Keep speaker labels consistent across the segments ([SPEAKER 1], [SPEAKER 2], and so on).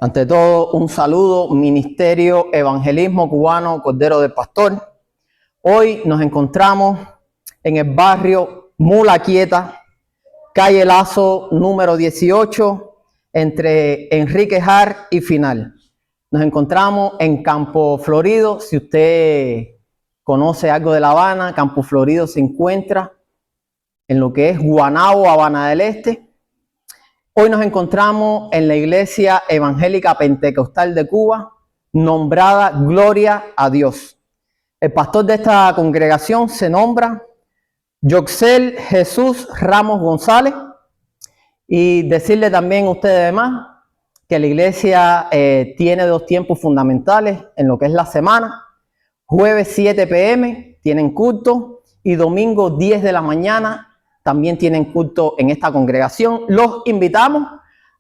[SPEAKER 1] Ante todo, un saludo, Ministerio Evangelismo Cubano Cordero del Pastor. Hoy nos encontramos en el barrio Mula Quieta, calle Lazo número 18, entre Enrique Jar y Final. Nos encontramos en Campo Florido. Si usted conoce algo de La Habana, Campo Florido se encuentra en lo que es Guanabo, Habana del Este. Hoy nos encontramos en la Iglesia Evangélica Pentecostal de Cuba, nombrada Gloria a Dios. El pastor de esta congregación se nombra Yoxel Jesús Ramos González. Y decirle también a ustedes además que la iglesia tiene dos tiempos fundamentales en lo que es la semana. Jueves 7 p.m. tienen culto y domingo 10 de la mañana también tienen culto en esta congregación. Los invitamos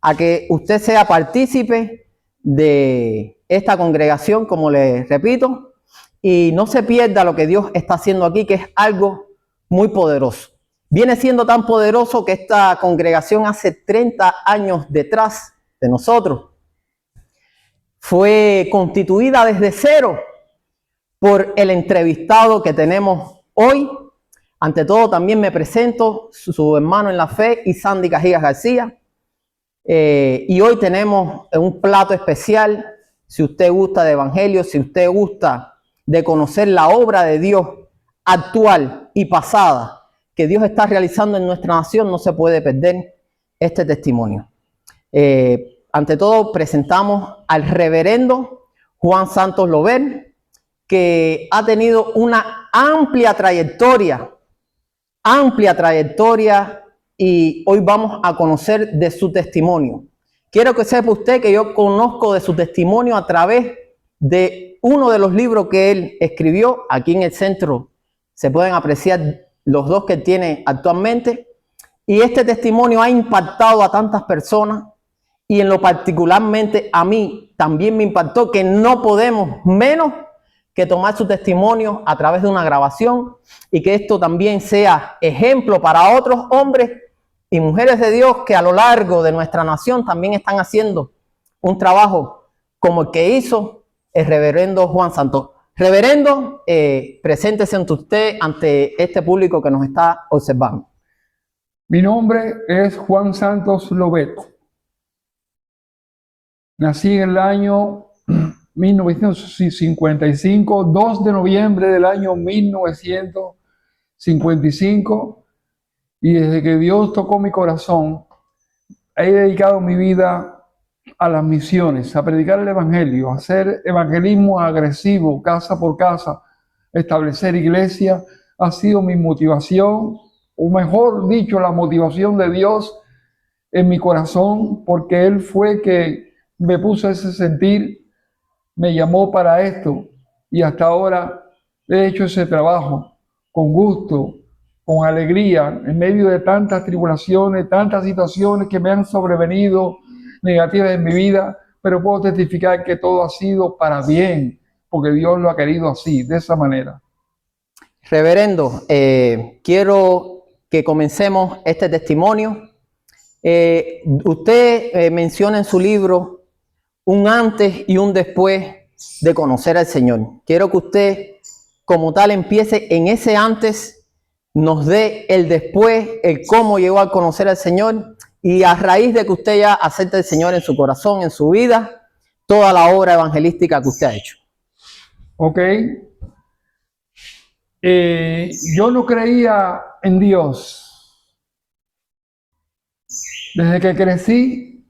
[SPEAKER 1] a que usted sea partícipe de esta congregación, como les repito, y no se pierda lo que Dios está haciendo aquí, que es algo muy poderoso. Viene siendo tan poderoso que esta congregación hace 30 años detrás de nosotros fue constituida desde cero por el entrevistado que tenemos hoy. Ante todo, también me presento, su hermano en la fe, Isandy Cajigas García. Y hoy tenemos un plato especial. Si usted gusta de evangelio, si usted gusta de conocer la obra de Dios actual y pasada que Dios está realizando en nuestra nación, no se puede perder este testimonio. Ante todo, presentamos al reverendo Juan Santos Lover, que ha tenido una amplia trayectoria, y hoy vamos a conocer de su testimonio. Quiero que sepa usted que yo conozco de su testimonio a través de uno de los libros que él escribió. Aquí en el centro se pueden apreciar los dos que tiene actualmente, y este testimonio ha impactado a tantas personas, y en lo particularmente a mí también me impactó, que no podemos menos que tomar su testimonio a través de una grabación, y que esto también sea ejemplo para otros hombres y mujeres de Dios que a lo largo de nuestra nación también están haciendo un trabajo como el que hizo el reverendo Juan Santos. Reverendo, preséntese ante usted, ante este público que nos está observando.
[SPEAKER 2] Mi nombre es Juan Santos Lobet. Nací en el año 1955, 2 de noviembre del año 1955, y desde que Dios tocó mi corazón, he dedicado mi vida a las misiones, a predicar el evangelio, a hacer evangelismo agresivo, casa por casa, establecer iglesia. Ha sido mi motivación, o mejor dicho, la motivación de Dios en mi corazón, porque Él fue que me puso ese sentir, me llamó para esto, y hasta ahora he hecho ese trabajo con gusto, con alegría, en medio de tantas tribulaciones, tantas situaciones que me han sobrevenido negativas en mi vida, pero puedo testificar que todo ha sido para bien, porque Dios lo ha querido así, de esa manera.
[SPEAKER 1] Reverendo, quiero que comencemos este testimonio. Usted menciona en su libro un antes y un después de conocer al Señor. Quiero que usted, como tal, empiece en ese antes, nos dé el después, el cómo llegó a conocer al Señor, y a raíz de que usted ya acepta al Señor en su corazón, en su vida, toda la obra evangelística que usted ha hecho.
[SPEAKER 2] Ok. Yo no creía en Dios. Desde que crecí,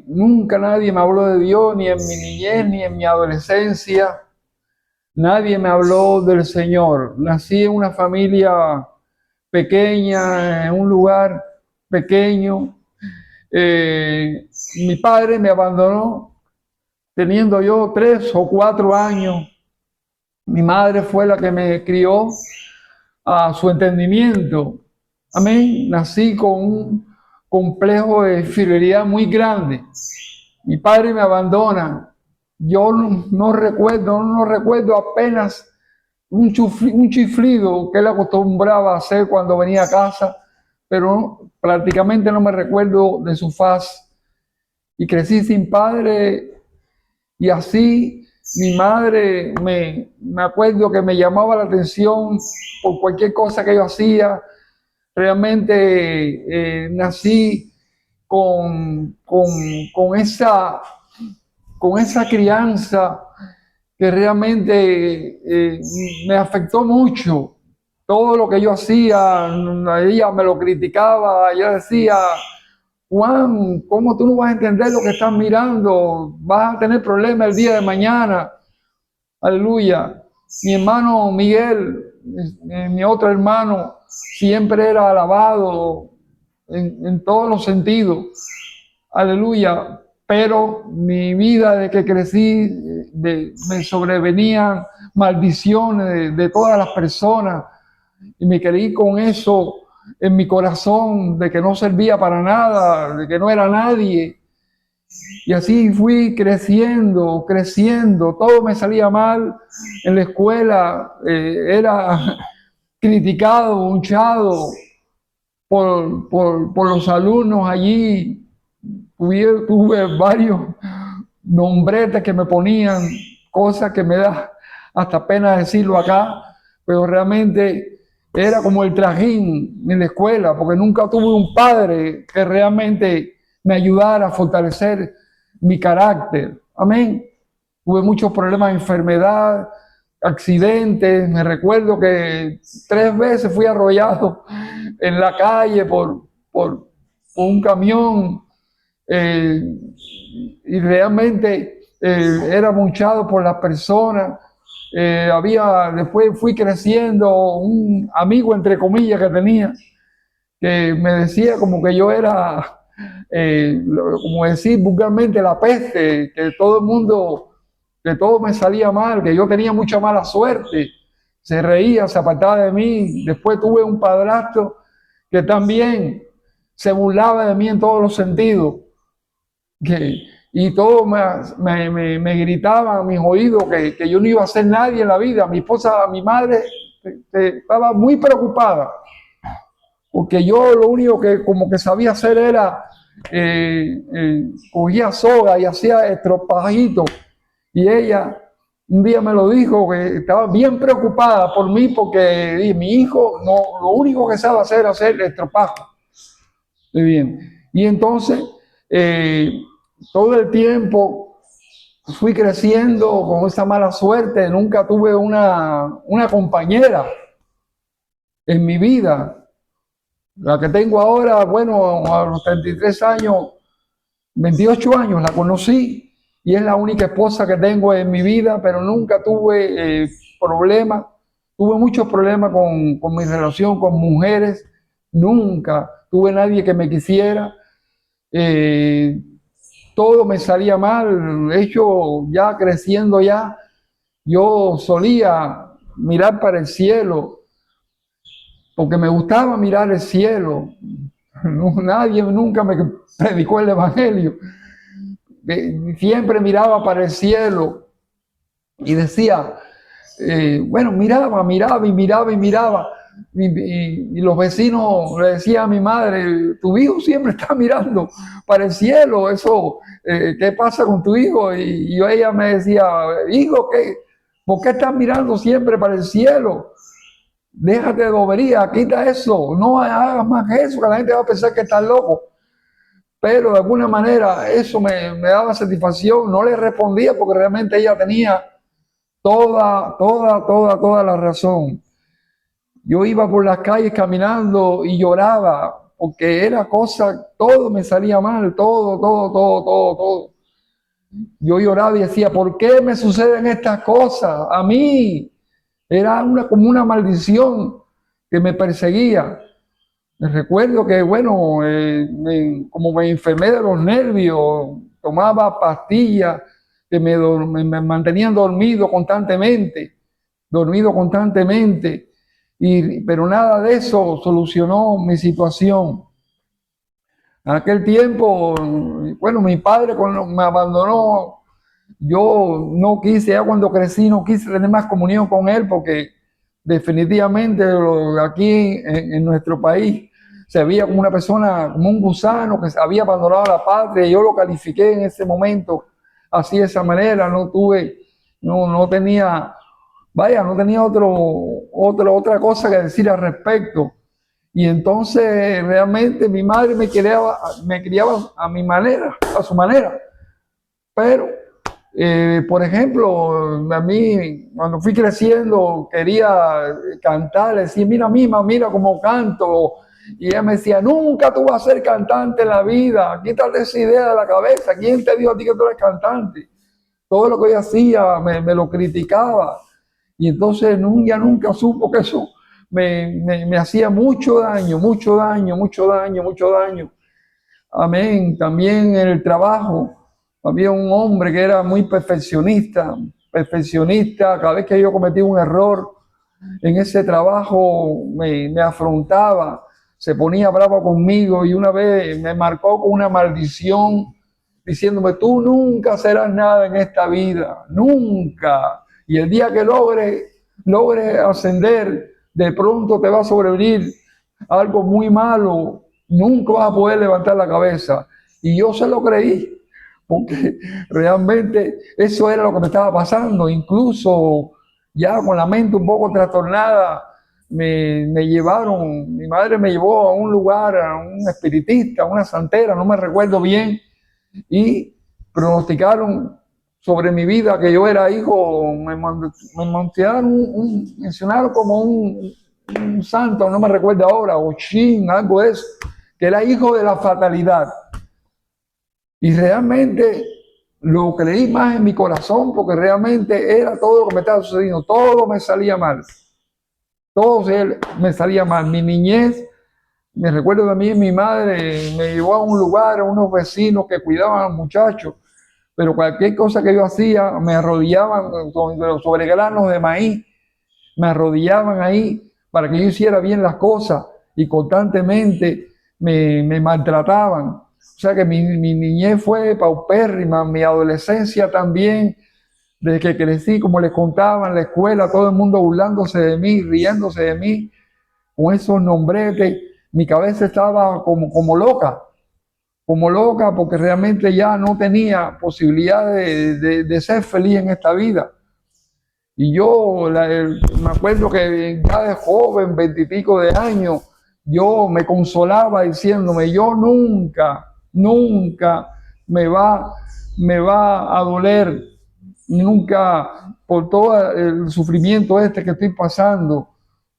[SPEAKER 2] nunca nadie me habló de Dios, ni en mi niñez, ni en mi adolescencia. Nadie me habló del Señor. Nací en una familia pequeña, en un lugar pequeño. Mi padre me abandonó teniendo yo 3 o 4 años. Mi madre fue la que me crió a su entendimiento. Amén. Nací con un complejo de inferioridad muy grande. Mi padre me abandona. Yo no recuerdo apenas un chiflido que él acostumbraba a hacer cuando venía a casa, pero prácticamente no me recuerdo de su faz. y crecí sin padre, y así mi madre me acuerdo que me llamaba la atención por cualquier cosa que yo hacía. Realmente nací con esa crianza que realmente me afectó mucho. Todo lo que yo hacía, ella me lo criticaba, ella decía, Juan, ¿cómo tú no vas a entender lo que estás mirando? Vas a tener problemas el día de mañana. Aleluya. Mi hermano Miguel, mi otro hermano, siempre era alabado en todos los sentidos. Aleluya. Pero mi vida, de que crecí, me sobrevenían maldiciones de todas las personas. Y me creí con eso en mi corazón, de que no servía para nada, de que no era nadie. Y así fui creciendo, todo me salía mal. En la escuela era criticado, bunchado por los alumnos allí. Tuve varios nombretes que me ponían, cosas que me da hasta pena decirlo acá, pero realmente era como el trajín en la escuela, porque nunca tuve un padre que realmente me ayudara a fortalecer mi carácter. Amén. Tuve muchos problemas de enfermedad, accidentes. Me recuerdo que 3 veces fui arrollado en la calle por un camión. Y realmente era munchado por las personas. Después fui creciendo, un amigo entre comillas que tenía, que me decía como que yo era, como decir vulgarmente, la peste, que todo me salía mal, que yo tenía mucha mala suerte. Se reía, se apartaba de mí. Después tuve un padrastro que también se burlaba de mí en todos los sentidos. Y todos me gritaban a mis oídos que yo no iba a ser nadie en la vida. Mi esposa, mi madre, estaba muy preocupada, porque yo lo único que como que sabía hacer era cogía soga y hacía estropajitos. Y ella un día me lo dijo, que estaba bien preocupada por mí, porque mi hijo no, lo único que sabe hacer es hacer estropajo. Muy bien. Y entonces todo el tiempo fui creciendo con esa mala suerte. Nunca tuve una compañera en mi vida. La que tengo ahora, bueno, a los 33 años, 28 años, la conocí y es la única esposa que tengo en mi vida, pero nunca tuve problemas. Tuve muchos problemas con mi relación con mujeres. Nunca tuve nadie que me quisiera. Todo me salía mal. De hecho, ya creciendo ya, yo solía mirar para el cielo, porque me gustaba mirar el cielo. Nadie nunca me predicó el evangelio. Siempre miraba para el cielo y decía, bueno, miraba. Y los vecinos le decían a mi madre, tu hijo siempre está mirando para el cielo, eso, ¿qué pasa con tu hijo? Y ella me decía, hijo, ¿por qué estás mirando siempre para el cielo? Déjate de bobería, quita eso, no hagas más eso, que la gente va a pensar que estás loco. Pero de alguna manera eso me daba satisfacción. No le respondía porque realmente ella tenía toda la razón. Yo iba por las calles caminando y lloraba porque era cosa, todo me salía mal, todo. Yo lloraba y decía, ¿por qué me suceden estas cosas a mí? Era como una maldición que me perseguía. Me recuerdo que, bueno, como me enfermé de los nervios, tomaba pastillas que me mantenían dormido constantemente. Pero nada de eso solucionó mi situación. En aquel tiempo, bueno, mi padre cuando me abandonó, yo no quise, ya cuando crecí, no quise tener más comunión con él, porque definitivamente aquí en nuestro país se veía como una persona, como un gusano que había abandonado la patria. Yo lo califiqué en ese momento así, de esa manera. No tenía, vaya, no tenía otra cosa que decir al respecto. Y entonces realmente mi madre me criaba a mi manera, a su manera. Pero, por ejemplo, a mí cuando fui creciendo quería cantar, decía, mira Mima, mira cómo canto. Y ella me decía, nunca tú vas a ser cantante en la vida, quítate esa idea de la cabeza. ¿Quién te dijo a ti que tú eres cantante? Todo lo que yo hacía me lo criticaba. Y entonces ya nunca supo que eso me hacía mucho daño, mucho daño, mucho daño, mucho daño. Amén. También en el trabajo había un hombre que era muy perfeccionista. Cada vez que yo cometí un error en ese trabajo me afrontaba, se ponía bravo conmigo y una vez me marcó con una maldición diciéndome, tú nunca serás nada en esta vida, nunca. Y el día que logre ascender, de pronto te va a sobrevenir algo muy malo, nunca vas a poder levantar la cabeza. Y yo se lo creí, porque realmente eso era lo que me estaba pasando. Incluso ya con la mente un poco trastornada, me llevaron, mi madre me llevó a un lugar, a un espiritista, a una santera, no me recuerdo bien, y pronosticaron sobre mi vida que yo era hijo, mencionaron como un santo, no me recuerdo ahora, o Shin, algo de eso, que era hijo de la fatalidad. Y realmente lo creí más en mi corazón, porque realmente era todo lo que me estaba sucediendo, todo me salía mal, todo me salía mal. Mi niñez, me recuerdo también, mi madre me llevó a un lugar, a unos vecinos que cuidaban a los muchachos, pero cualquier cosa que yo hacía, me arrodillaban sobre granos de maíz, me arrodillaban ahí para que yo hiciera bien las cosas y constantemente me maltrataban. O sea que mi niñez fue paupérrima, mi adolescencia también, desde que crecí, como les contaba en la escuela, todo el mundo burlándose de mí, riéndose de mí, con esos nombretes. Mi cabeza estaba como loca porque realmente ya no tenía posibilidad de ser feliz en esta vida. Y yo me acuerdo que ya de joven, 20 y pico de años, yo me consolaba diciéndome, yo nunca me va a doler, nunca por todo el sufrimiento que estoy pasando,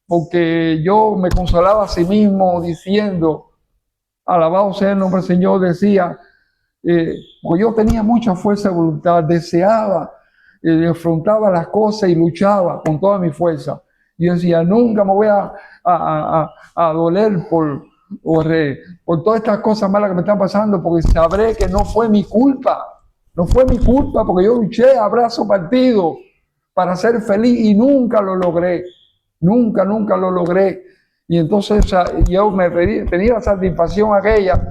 [SPEAKER 2] porque yo me consolaba a sí mismo diciendo, alabado sea el nombre del Señor, decía, porque yo tenía mucha fuerza de voluntad, deseaba, afrontaba las cosas y luchaba con toda mi fuerza. Y yo decía, nunca me voy a doler por todas estas cosas malas que me están pasando, porque sabré que no fue mi culpa. No fue mi culpa, porque yo luché a brazo partido para ser feliz y nunca lo logré. Nunca lo logré. Y entonces yo tenía la satisfacción aquella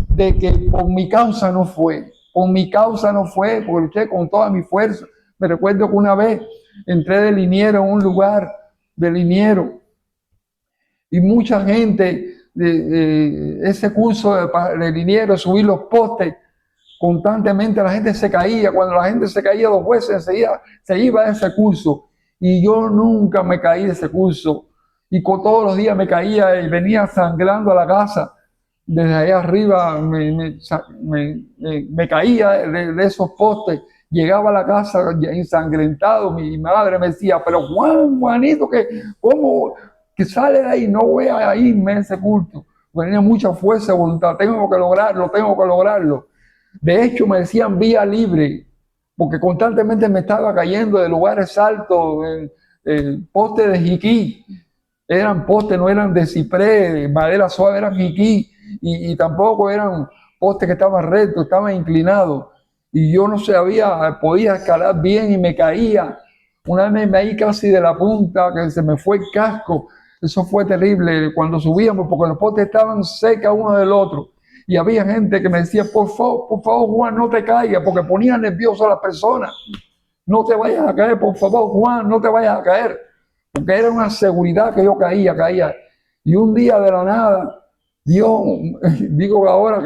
[SPEAKER 2] de que por mi causa no fue, porque luché con toda mi fuerza. Me recuerdo que una vez entré de liniero en un lugar de liniero y mucha gente ese curso de liniero, subir los postes, constantemente la gente se caía. Cuando la gente se caía 2 veces, enseguida se iba a ese curso. Y yo nunca me caí de ese curso. Y todos los días me caía y venía sangrando a la casa. Desde allá arriba me caía de esos postes. Llegaba a la casa ensangrentado. Mi madre me decía, pero Juanito, ¿cómo que sale de ahí? No voy a irme a ese culto. Tenía mucha fuerza de voluntad. Tengo que lograrlo. De hecho, me decían vía libre, porque constantemente me estaba cayendo de lugares altos, postes de jiquí. Eran postes, no eran de ciprés, de madera suave, eran jiquí. Y tampoco eran postes que estaban rectos, estaban inclinados. Y yo no podía escalar bien y me caía. Una vez me caí casi de la punta, que se me fue el casco. Eso fue terrible cuando subíamos, porque los postes estaban cerca uno del otro. Y había gente que me decía, por favor, Juan, no te caigas, porque ponía nervioso a las personas. No te vayas a caer, por favor, Juan, no te vayas a caer. Porque era una seguridad que yo caía. Y un día de la nada, Dios, digo ahora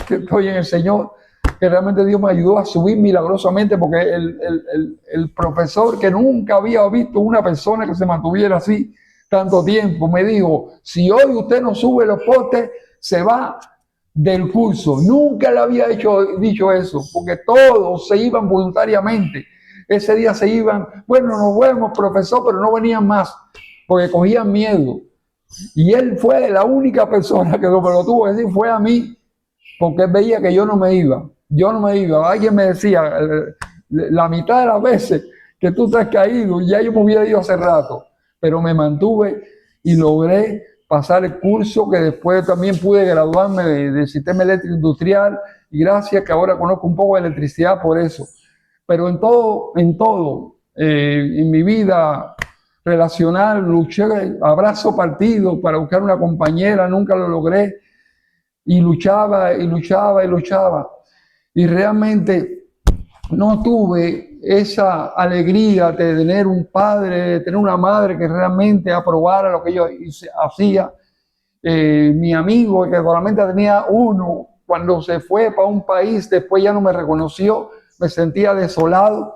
[SPEAKER 2] que estoy en el Señor, que realmente Dios me ayudó a subir milagrosamente, porque el profesor, que nunca había visto una persona que se mantuviera así tanto tiempo, me dijo: si hoy usted no sube los postes, se va del curso. Nunca le había dicho eso, porque todos se iban voluntariamente. Ese día se iban: bueno, nos vemos, profesor, pero no venían más, porque cogían miedo. Y él fue la única persona que me lo tuvo que decir, fue a mí, porque él veía que yo no me iba. Yo no me iba. Alguien me decía, la mitad de las veces que tú te has caído, ya yo me hubiera ido hace rato. Pero me mantuve y logré pasar el curso, que después también pude graduarme del sistema eléctrico industrial, y gracias que ahora conozco un poco de electricidad por eso. Pero en todo, en mi vida relacional, luché a brazo partido para buscar una compañera, nunca lo logré, y luchaba y luchaba y luchaba, y realmente no tuve esa alegría de tener un padre, de tener una madre que realmente aprobara lo que yo hacía. Mi amigo, que solamente tenía uno, cuando se fue para un país, después ya no me reconoció, me sentía desolado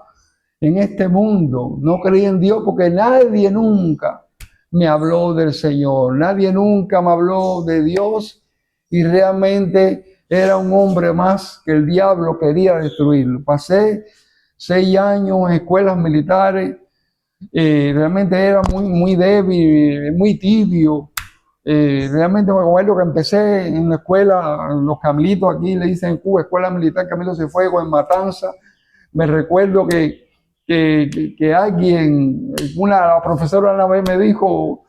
[SPEAKER 2] en este mundo. No creí en Dios porque nadie nunca me habló del Señor, nadie nunca me habló de Dios, y realmente era un hombre más que el diablo quería destruirlo. Pasé 6 años en escuelas militares, realmente era muy débil, muy tibio. Realmente me acuerdo que empecé en la escuela, en Los Carmelitos, aquí le dicen en Cuba, Escuela Militar Camilo Cienfuegos, en Matanza. Me recuerdo que alguien, la profesora una vez me dijo,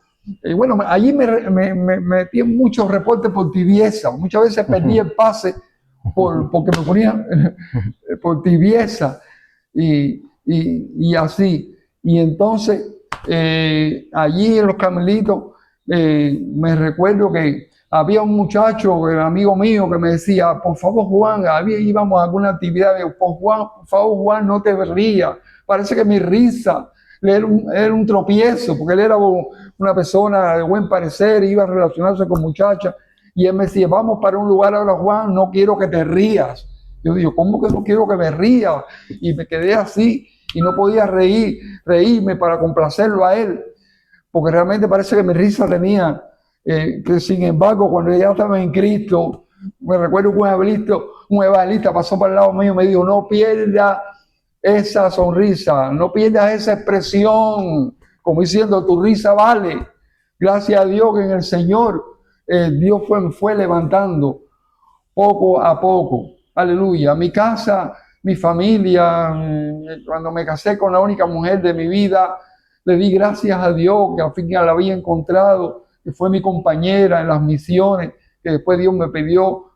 [SPEAKER 2] bueno, allí me metí en muchos reportes por tibieza, muchas veces perdí el pase porque me ponía por tibieza, y así. Y entonces, allí en Los Carmelitos, me recuerdo que había un muchacho, un amigo mío, que me decía: por favor, Juan, íbamos a alguna actividad, por favor, Juan, no te rías. Parece que mi risa era un tropiezo, porque él era una persona de buen parecer, iba a relacionarse con muchachas, y él me decía: vamos para un lugar ahora, Juan, no quiero que te rías. Yo digo: ¿cómo que no quiero que me ría? Y me quedé así, y no podía reírme para complacerlo a él, porque realmente parece que mi risa tenía, que sin embargo, cuando ya estaba en Cristo, me recuerdo que un evangelista pasó por el lado mío y me dijo: no pierdas esa sonrisa, no pierdas esa expresión, como diciendo, tu risa vale. Gracias a Dios que en el Señor, Dios fue levantando poco a poco. Aleluya. Mi casa, mi familia, cuando me casé con la única mujer de mi vida, le di gracias a Dios que al fin ya la había encontrado, que fue mi compañera en las misiones, que después Dios me pidió,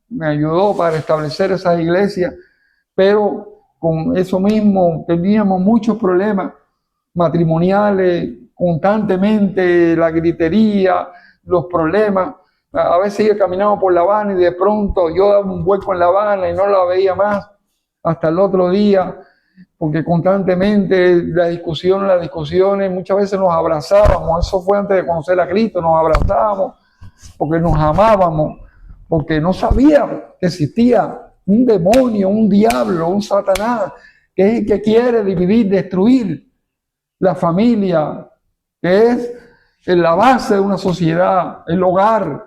[SPEAKER 2] me ayudó para establecer esas iglesias. Pero con eso mismo teníamos muchos problemas matrimoniales, constantemente la gritería, los problemas. A veces yo caminaba por La Habana y de pronto yo daba un vuelco en La Habana y no la veía más hasta el otro día, porque constantemente las discusiones, muchas veces nos abrazábamos. Eso fue antes de conocer a Cristo, nos abrazábamos porque nos amábamos, porque no sabíamos que existía un demonio, un diablo, un Satanás, que es el que quiere dividir, destruir la familia, que es la base de una sociedad, el hogar.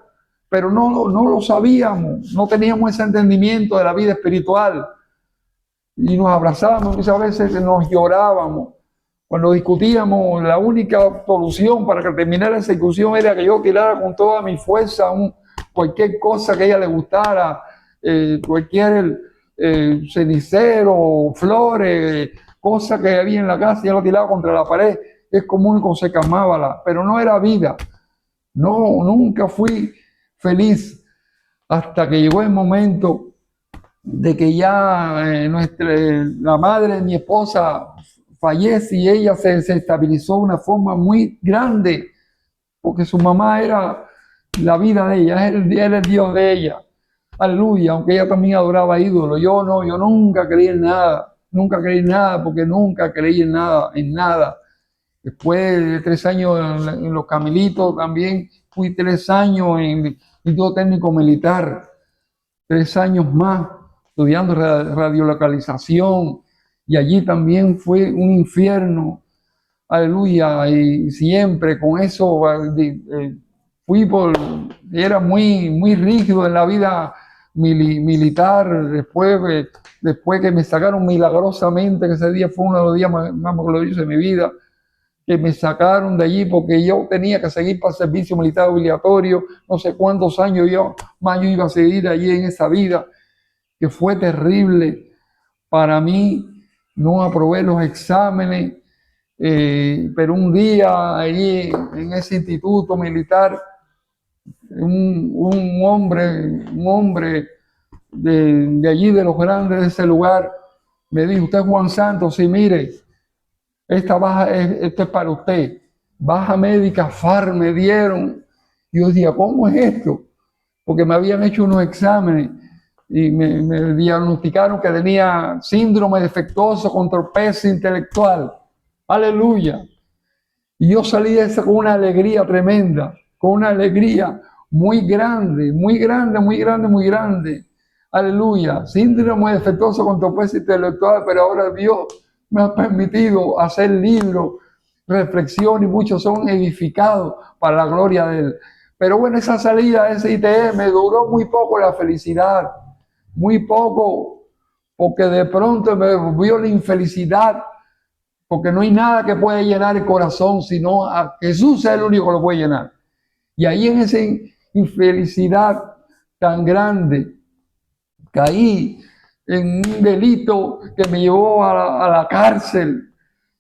[SPEAKER 2] Pero no lo sabíamos, no teníamos ese entendimiento de la vida espiritual, y nos abrazábamos, muchas veces nos llorábamos. Cuando discutíamos, la única solución para que terminara esa discusión era que yo tirara con toda mi fuerza cualquier cosa que a ella le gustara, cualquier cenicero, flores, cosas que había en la casa, y ella lo tiraba contra la pared. Es como único se calmaba, pero no era vida. No, nunca fui feliz hasta que llegó el momento de que ya la madre de mi esposa fallece, y ella se estabilizó de una forma muy grande, porque su mamá era la vida de ella, él era el Dios de ella. Aleluya, aunque ella también adoraba ídolos. Yo no, yo nunca creí en nada, porque nunca creí en nada. Después de 3 años en Los Carmelitos también, fui 3 años en el Instituto Técnico Militar, 3 años más estudiando radiolocalización, y allí también fue un infierno, aleluya, y siempre con eso era muy rígido en la vida militar. Después que me sacaron milagrosamente, que ese día fue uno de los días más gloriosos de mi vida, que me sacaron de allí porque yo tenía que seguir para el servicio militar obligatorio, no sé cuántos años yo iba a seguir allí en esa vida, que fue terrible para mí. No aprobé los exámenes, pero un día allí en ese instituto militar, un hombre de allí, de los grandes de ese lugar, me dijo: usted es Juan Santos. Sí, mire, esto es para usted. Baja médica FAR me dieron. Y yo decía: ¿cómo es esto? Porque me habían hecho unos exámenes y me diagnosticaron que tenía síndrome defectuoso con torpeza intelectual. Aleluya. Y yo salí de eso con una alegría tremenda, con una alegría muy grande, muy grande, muy grande, muy grande. Aleluya. Síndrome defectuoso con torpeza intelectual, pero ahora Dios me ha permitido hacer libros, reflexión, y muchos son edificados para la gloria de Él. Pero bueno, esa salida de ese ITE me duró muy poco la felicidad, muy poco, porque de pronto me volvió la infelicidad, porque no hay nada que pueda llenar el corazón, sino a Jesús es el único que lo puede llenar. Y ahí en esa infelicidad tan grande, caí en un delito que me llevó a la cárcel,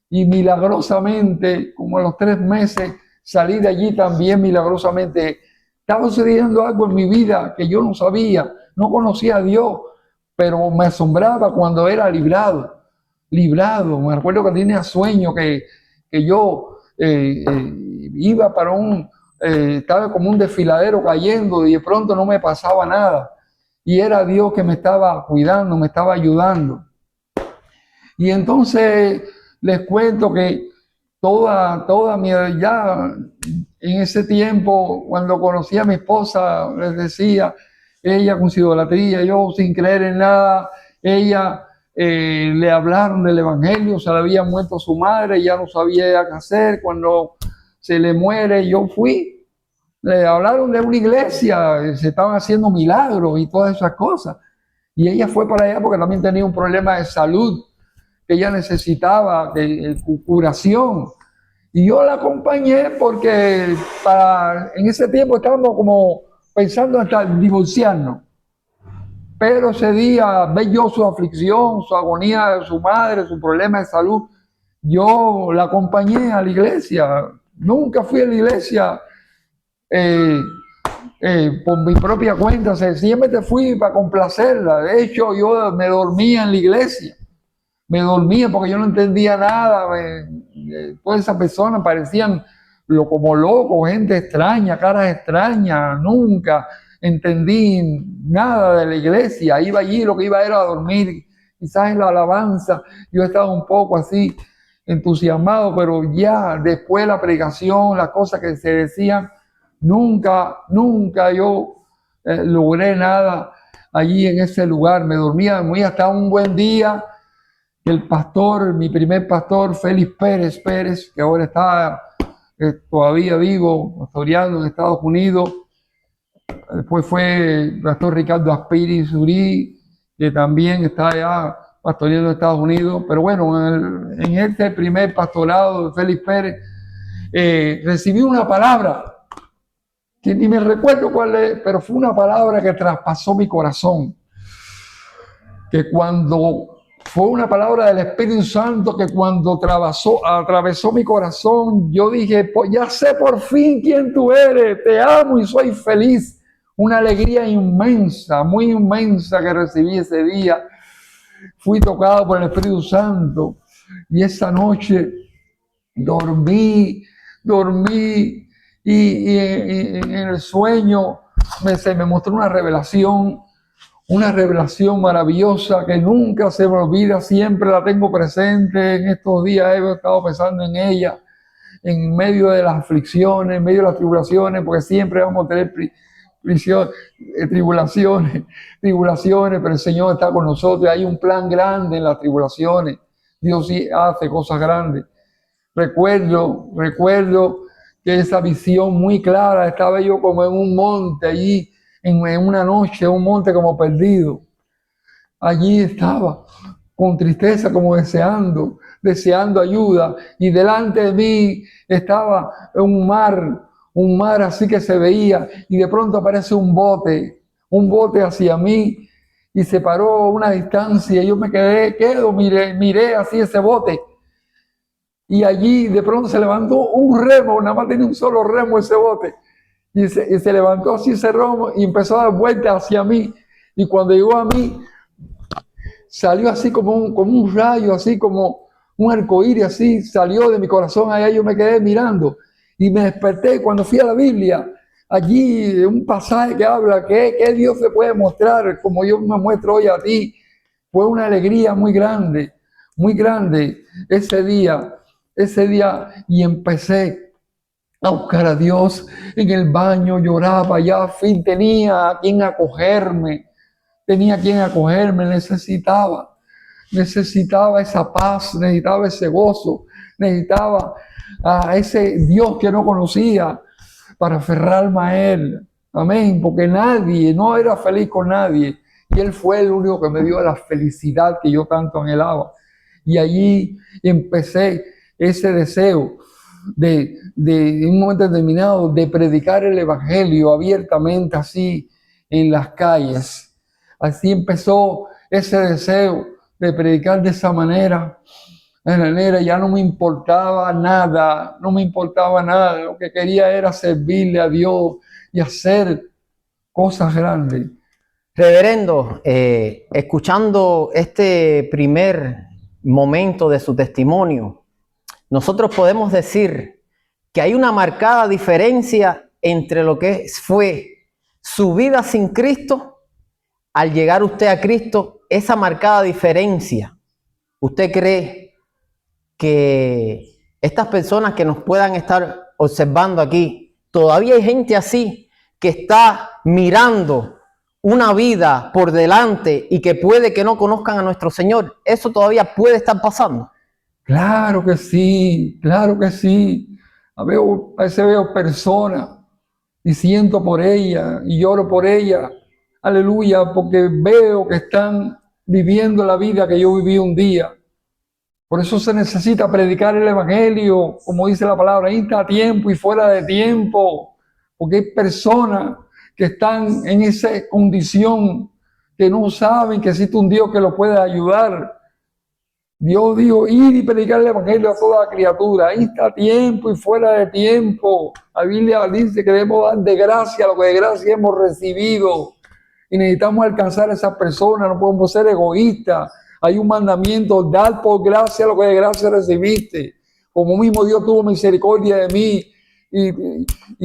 [SPEAKER 2] y milagrosamente, como a los 3 meses, salí de allí también milagrosamente. Estaba sucediendo algo en mi vida que yo no sabía, no conocía a Dios, pero me asombraba cuando era librado. Me recuerdo que tenía sueño que yo iba para estaba como un desfiladero cayendo, y de pronto no me pasaba nada. Y era Dios que me estaba cuidando, me estaba ayudando. Y entonces les cuento que toda mi ya en ese tiempo, cuando conocí a mi esposa, les decía, ella con su idolatría, yo sin creer en nada, ella le hablaron del evangelio, se le había muerto su madre, ya no sabía qué hacer. Cuando se le muere, yo fui, le hablaron de una iglesia, se estaban haciendo milagros y todas esas cosas, y ella fue para allá porque también tenía un problema de salud, que ella necesitaba curación. Y yo la acompañé porque en ese tiempo estábamos como pensando hasta divorciarnos. Pero ese día, ve yo su aflicción, su agonía de su madre, su problema de salud, yo la acompañé a la iglesia. Nunca fui a la iglesia por mi propia cuenta, siempre fui para complacerla. De hecho, yo me dormía en la iglesia. Me dormía porque yo no entendía nada. Todas esas personas parecían como locos, gente extraña, caras extrañas. Nunca entendí nada de la iglesia. Iba allí, lo que iba era a dormir, quizás en la alabanza. Yo estaba un poco así entusiasmado, pero ya después de la predicación, las cosas que se decían, nunca yo logré nada allí en ese lugar. Me dormía hasta un buen día. El pastor, mi primer pastor, Félix Pérez, que ahora está todavía vivo, pastoreando en Estados Unidos. Después fue el pastor Ricardo Aspiri Surí, que también está allá pastoreando en Estados Unidos. Pero bueno, en este primer pastorado de Félix Pérez, recibí una palabra, que ni me recuerdo cuál es, pero fue una palabra que traspasó mi corazón. Fue una palabra del Espíritu Santo que cuando atravesó mi corazón, yo dije: pues ya sé por fin quién tú eres, te amo y soy feliz. Una alegría inmensa, muy inmensa que recibí ese día. Fui tocado por el Espíritu Santo, y esa noche dormí y en el sueño se me mostró una revelación maravillosa que nunca se me olvida, siempre la tengo presente. En estos días he estado pensando en ella, en medio de las aflicciones, en medio de las tribulaciones, porque siempre vamos a tener tribulaciones, pero el Señor está con nosotros. Hay un plan grande en las tribulaciones. Dios sí hace cosas grandes. Recuerdo que esa visión muy clara, estaba yo como en un monte allí, en una noche, un monte como perdido. Allí estaba, con tristeza, como deseando ayuda, y delante de mí estaba un mar así que se veía, y de pronto aparece un bote hacia mí, y se paró a una distancia, y yo me miré así ese bote, y allí de pronto se levantó un remo, nada más tenía un solo remo ese bote, y se levantó así ese remo, y empezó a dar vueltas hacia mí, y cuando llegó a mí, salió así como un rayo, así como un arcoíris, así salió de mi corazón. Allá yo me quedé mirando y me desperté. Cuando fui a la Biblia, allí un pasaje que habla que Dios se puede mostrar como yo me muestro hoy a ti. Fue una alegría muy grande ese día, y empecé a buscar a Dios en el baño, lloraba, ya a fin tenía a quien acogerme. Necesitaba esa paz, necesitaba ese gozo, necesitaba a ese Dios que no conocía para aferrarme a Él. Amén, porque nadie, no era feliz con nadie. Y Él fue el único que me dio la felicidad que yo tanto anhelaba. Y allí empecé ese deseo de en un momento determinado, de predicar el Evangelio abiertamente así en las calles. Así empezó ese deseo de predicar de esa manera. Ya no me importaba nada, Lo que quería era servirle a Dios y hacer cosas grandes.
[SPEAKER 1] Reverendo, escuchando este primer momento de su testimonio, nosotros podemos decir que hay una marcada diferencia entre lo que fue su vida sin Cristo. Al llegar usted a Cristo, esa marcada diferencia, ¿usted cree que estas personas que nos puedan estar observando aquí, todavía hay gente así que está mirando una vida por delante y que puede que no conozcan a nuestro Señor? ¿Eso todavía puede estar pasando?
[SPEAKER 2] Claro que sí. A veces veo personas y siento por ellas y lloro por ellas. Aleluya, porque veo que están viviendo la vida que yo viví un día. Por eso se necesita predicar el Evangelio, como dice la palabra, a tiempo y fuera de tiempo. Porque hay personas que están en esa condición, que no saben que existe un Dios que los puede ayudar. Dios dijo, ir y predicar el Evangelio a toda criatura, a tiempo y fuera de tiempo. La Biblia dice que debemos dar de gracia lo que de gracia hemos recibido. Y necesitamos alcanzar a esas personas, no podemos ser egoístas. Hay un mandamiento, dar por gracia lo que de gracia recibiste. Como mismo Dios tuvo misericordia de mí y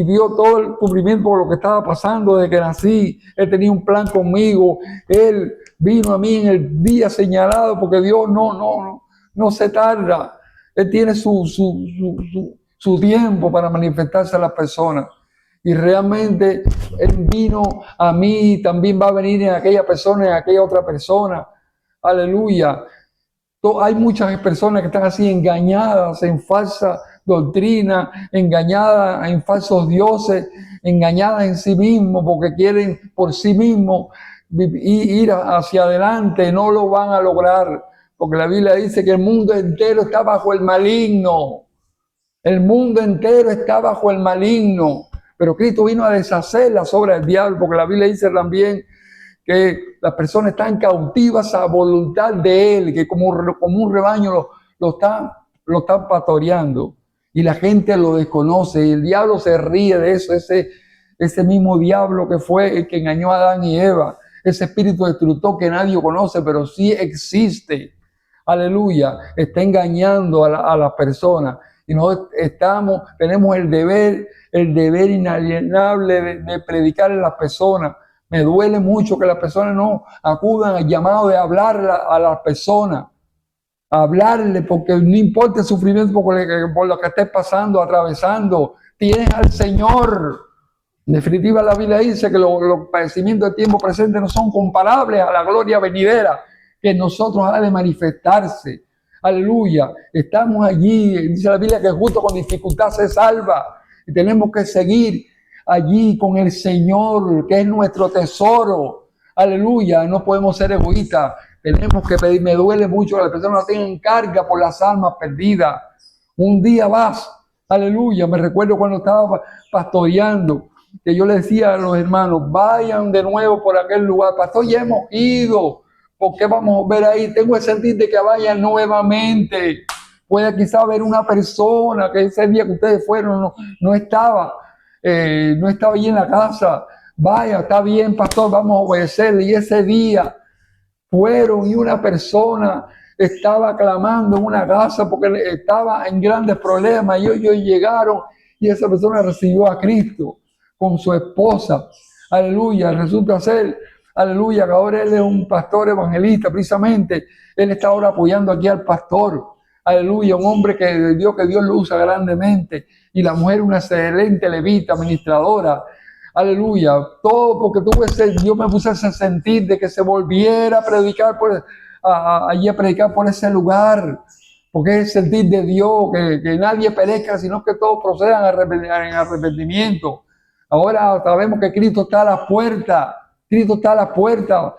[SPEAKER 2] vio todo el cumplimiento por lo que estaba pasando desde que nací. Él tenía un plan conmigo. Él vino a mí en el día señalado, porque Dios no se tarda. Él tiene su tiempo para manifestarse a las personas. Y realmente Él vino a mí, también va a venir en aquella persona, en aquella otra persona. Aleluya. Hay muchas personas que están así engañadas en falsa doctrina, engañadas en falsos dioses, engañadas en sí mismos porque quieren por sí mismos ir hacia adelante. No lo van a lograr, porque la Biblia dice que el mundo entero está bajo el maligno. El mundo entero está bajo el maligno. Pero Cristo vino a deshacer las obras del diablo, porque la Biblia dice también que las personas están cautivas a voluntad de Él, que como un rebaño lo están pastoreando. Y la gente lo desconoce, y el diablo se ríe de eso, ese mismo diablo que fue el que engañó a Adán y Eva, ese espíritu destructor que nadie conoce, pero sí existe. Aleluya, está engañando a las personas. Y nosotros tenemos el deber inalienable de predicar a las personas. Me duele mucho que las personas no acudan al llamado de hablar a las personas. hablarle, porque no importa el sufrimiento por lo que estés pasando, atravesando, tienes al Señor. En definitiva, la Biblia dice que los padecimientos del tiempo presente no son comparables a la gloria venidera que en nosotros ha de manifestarse. Aleluya. Estamos allí, dice la Biblia que justo con dificultad se salva. Y tenemos que seguir allí con el Señor, que es nuestro tesoro. Aleluya. No podemos ser egoístas. Tenemos que pedir. Me duele mucho que las personas no tengan carga por las almas perdidas. Un día vas. Aleluya. Me recuerdo cuando estaba pastoreando, que yo le decía a los hermanos, vayan de nuevo por aquel lugar. Pastor, ya hemos ido. ¿Por qué vamos a ver ahí? Tengo el sentir de que vayan nuevamente. Puede quizá haber una persona que ese día que ustedes fueron no estaba allí en la casa. Vaya, está bien, pastor, vamos a obedecerle. Y ese día fueron y una persona estaba clamando en una casa porque estaba en grandes problemas. Y ellos llegaron y esa persona recibió a Cristo con su esposa. Aleluya, resulta ser, aleluya, que ahora él es un pastor evangelista, precisamente. Él está ahora apoyando aquí al pastor. Aleluya, un hombre que Dios lo usa grandemente. Y la mujer una excelente levita, administradora. Aleluya, todo porque Dios me puso ese sentir de que se volviera a predicar allí a predicar por ese lugar. Porque es el sentir de Dios, que nadie perezca, sino que todos procedan en arrepentimiento. Ahora sabemos que Cristo está a la puerta. Cristo está a la puerta.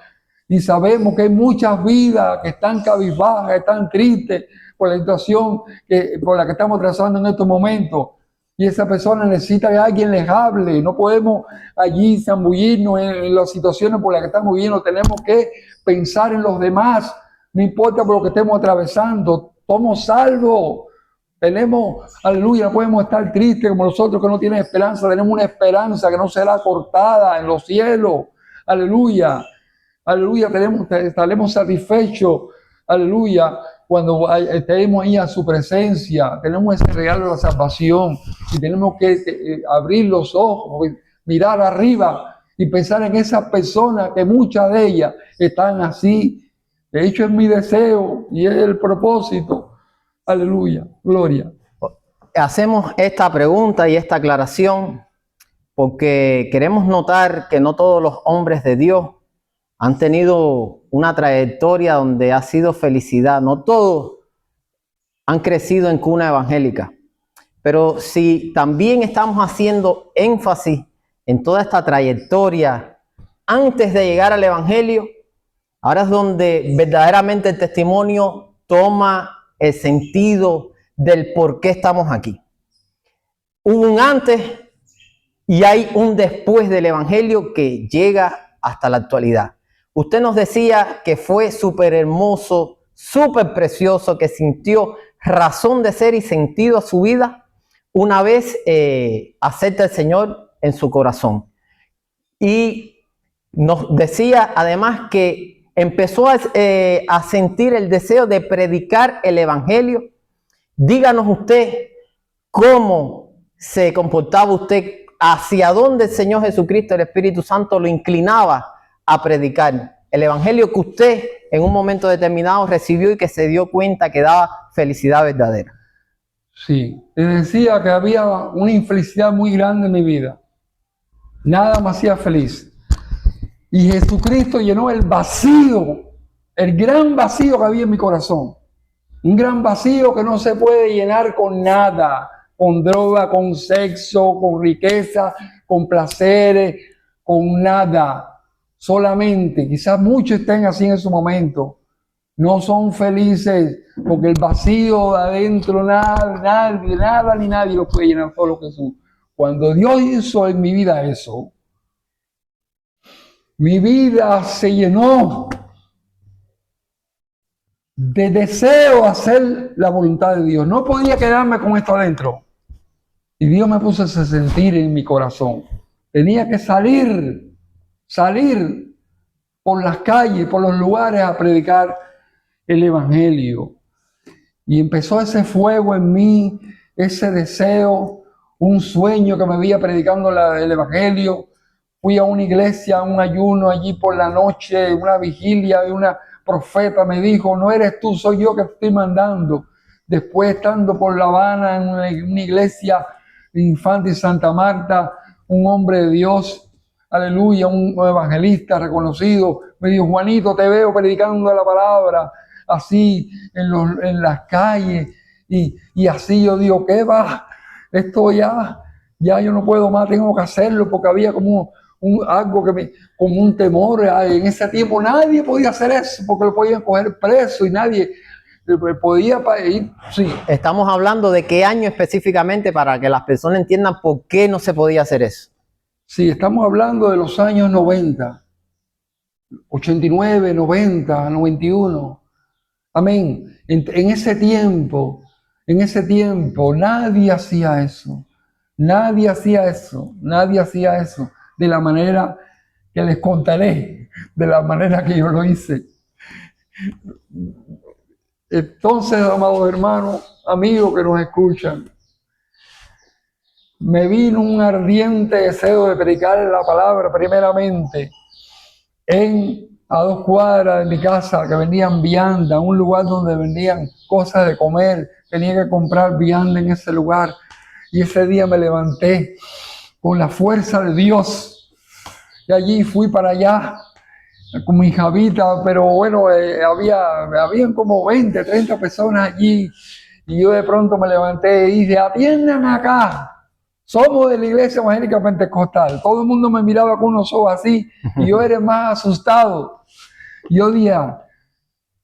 [SPEAKER 2] Y sabemos que hay muchas vidas que están cabizbajas, están tristes por la situación por la que estamos trazando en estos momentos. Y esa persona necesita que alguien les hable. No podemos allí zambullirnos en las situaciones por las que estamos viviendo. Tenemos que pensar en los demás. No importa por lo que estemos atravesando. Somos salvos. Tenemos, aleluya, no podemos estar tristes como nosotros que no tienen esperanza. Tenemos una esperanza que no será cortada en los cielos. Aleluya. Aleluya, estaremos satisfechos. Aleluya. Cuando estemos ahí a su presencia, tenemos ese regalo de la salvación y tenemos que abrir los ojos, mirar arriba y pensar en esas personas que muchas de ellas están así. De hecho, es mi deseo y es el propósito. Aleluya, gloria.
[SPEAKER 1] Hacemos esta pregunta y esta aclaración porque queremos notar que no todos los hombres de Dios han tenido una trayectoria donde ha sido felicidad. No todos han crecido en cuna evangélica. Pero si también estamos haciendo énfasis en toda esta trayectoria antes de llegar al evangelio, ahora es donde verdaderamente el testimonio toma el sentido del por qué estamos aquí. Hubo un antes y hay un después del evangelio que llega hasta la actualidad. Usted nos decía que fue súper hermoso, súper precioso, que sintió razón de ser y sentido a su vida una vez acepta al Señor en su corazón. Y nos decía además que empezó a sentir el deseo de predicar el evangelio. Díganos usted cómo se comportaba usted, hacia dónde el Señor Jesucristo, el Espíritu Santo, lo inclinaba a predicar el evangelio que usted en un momento determinado recibió y que se dio cuenta que daba felicidad verdadera.
[SPEAKER 2] Sí, te decía que había una infelicidad muy grande en mi vida. Nada me hacía feliz. Y Jesucristo llenó el vacío, el gran vacío que había en mi corazón. Un gran vacío que no se puede llenar con nada, con droga, con sexo, con riqueza, con placeres, con nada. Solamente, quizás muchos estén así en su momento. No son felices porque el vacío de adentro, nada ni nadie lo puede llenar, solo Jesús. Cuando Dios hizo en mi vida eso, mi vida se llenó de deseo de hacer la voluntad de Dios. No podía quedarme con esto adentro. Y Dios me puso ese sentir en mi corazón. Tenía que salir por las calles, por los lugares a predicar el evangelio. Y empezó ese fuego en mí, ese deseo, un sueño que me veía predicando el evangelio. fui a una iglesia, a un ayuno allí por la noche, una vigilia, y una profeta me dijo, no eres tú, soy yo que te estoy mandando. Después, estando por La Habana, en una iglesia de Infante y Santa Marta, un hombre de Dios, aleluya, un evangelista reconocido, me dijo, Juanito, te veo predicando la palabra, así en las calles, y así yo digo, ¿qué va? Esto ya yo no puedo más, tengo que hacerlo, porque había como algo como un temor. En ese tiempo nadie podía hacer eso, porque lo podían coger preso y nadie podía ir. Sí.
[SPEAKER 1] Estamos hablando de qué año específicamente para que las personas entiendan por qué no se podía hacer eso.
[SPEAKER 2] Sí, estamos hablando de los años 90, 89, 90, 91. Amén. En ese tiempo nadie hacía eso. Nadie hacía eso de la manera que les contaré, de la manera que yo lo hice. Entonces, amados hermanos, amigos que nos escuchan, me vino un ardiente deseo de predicar la palabra primeramente a 2 cuadras de mi casa, que vendían vianda, un lugar donde vendían cosas de comer. Tenía que comprar vianda en ese lugar. Y ese día me levanté con la fuerza de Dios. Y allí fui para allá con mi hijavita, pero bueno, habían como 20, 30 personas allí. Y yo de pronto me levanté y dije, atiéndanme acá. Somos de la iglesia evangélica pentecostal. Todo el mundo me miraba con unos ojos así y yo era más asustado. Yo dije,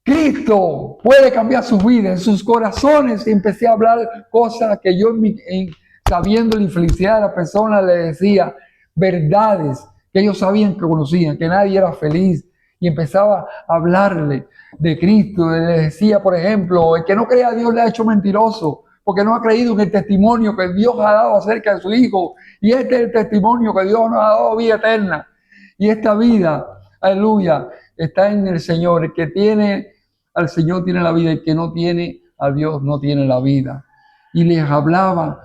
[SPEAKER 2] Cristo puede cambiar sus vidas, en sus corazones. Y empecé a hablar cosas que yo, sabiendo la infelicidad de la persona, le decía verdades que ellos sabían que conocían, que nadie era feliz. Y empezaba a hablarle de Cristo. Le decía, por ejemplo, el que no crea a Dios le ha hecho mentiroso, porque no ha creído en el testimonio que Dios ha dado acerca de su Hijo. Y este es el testimonio que Dios nos ha dado, vida eterna. Y esta vida, aleluya, está en el Señor. El que tiene al Señor tiene la vida, el que no tiene a Dios no tiene la vida. Y les hablaba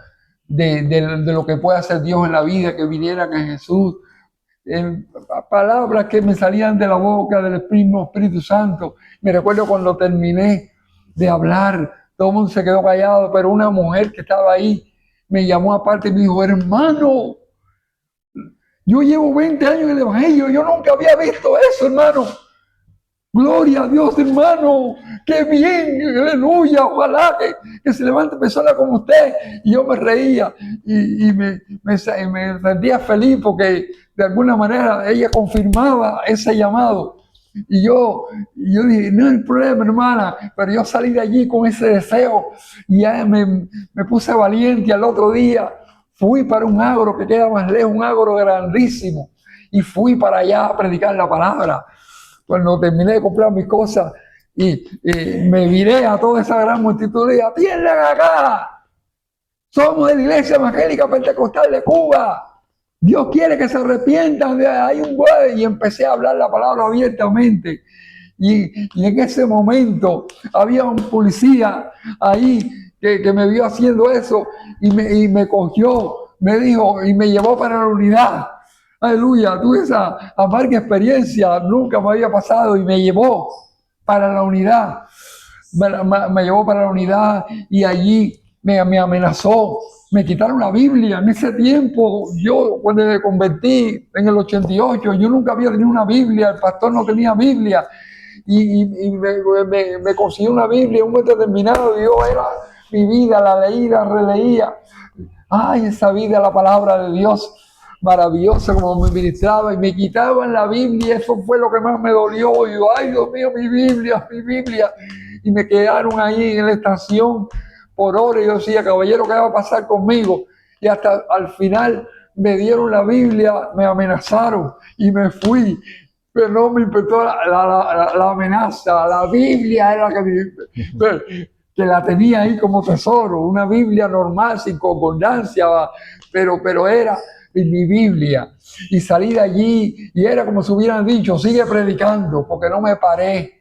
[SPEAKER 2] de lo que puede hacer Dios en la vida, que vinieran a Jesús. Palabras que me salían de la boca del Espíritu Santo. Me recuerdo cuando terminé de hablar, todo el mundo se quedó callado, pero una mujer que estaba ahí me llamó aparte y me dijo, hermano, yo llevo 20 años en el Evangelio, yo nunca había visto eso, hermano. Gloria a Dios, hermano, qué bien, aleluya, ojalá que se levante personas como usted. Y yo me reía y me sentía feliz porque de alguna manera ella confirmaba ese llamado. Y yo dije, no hay problema, hermana, pero yo salí de allí con ese deseo y ya me puse valiente. Al otro día fui para un agro que queda más lejos, un agro grandísimo, y fui para allá a predicar la palabra. Cuando terminé de comprar mis cosas y me viré a toda esa gran multitud y dije, atiendan acá, somos de la iglesia evangélica pentecostal de Cuba. Dios quiere que se arrepientan, hay un güey. Y empecé a hablar la palabra abiertamente. Y en ese momento había un policía ahí que me vio haciendo eso y me cogió, me dijo y me llevó para la unidad. Aleluya, tuve esa amarga experiencia, nunca me había pasado y me llevó para la unidad. Me llevó para la unidad y allí me amenazó. Me quitaron la Biblia. En ese tiempo, yo cuando me convertí en el 88, yo nunca había tenido una Biblia, el pastor no tenía Biblia. Y me consiguió una Biblia en un momento determinado y yo era mi vida, la leía, releía. Ay, esa vida, la palabra de Dios, maravillosa como me ministraba y me quitaban la Biblia. Eso fue lo que más me dolió. Y yo, ay, Dios mío, mi Biblia. Y me quedaron ahí en la estación por horas. Y yo decía, caballero, ¿qué va a pasar conmigo? Y hasta al final me dieron la Biblia, me amenazaron y me fui. Pero no me importó la amenaza. La Biblia era que la tenía ahí como tesoro. Una Biblia normal, sin concordancia, pero era mi Biblia. Y salí de allí y era como si hubieran dicho, sigue predicando, porque no me paré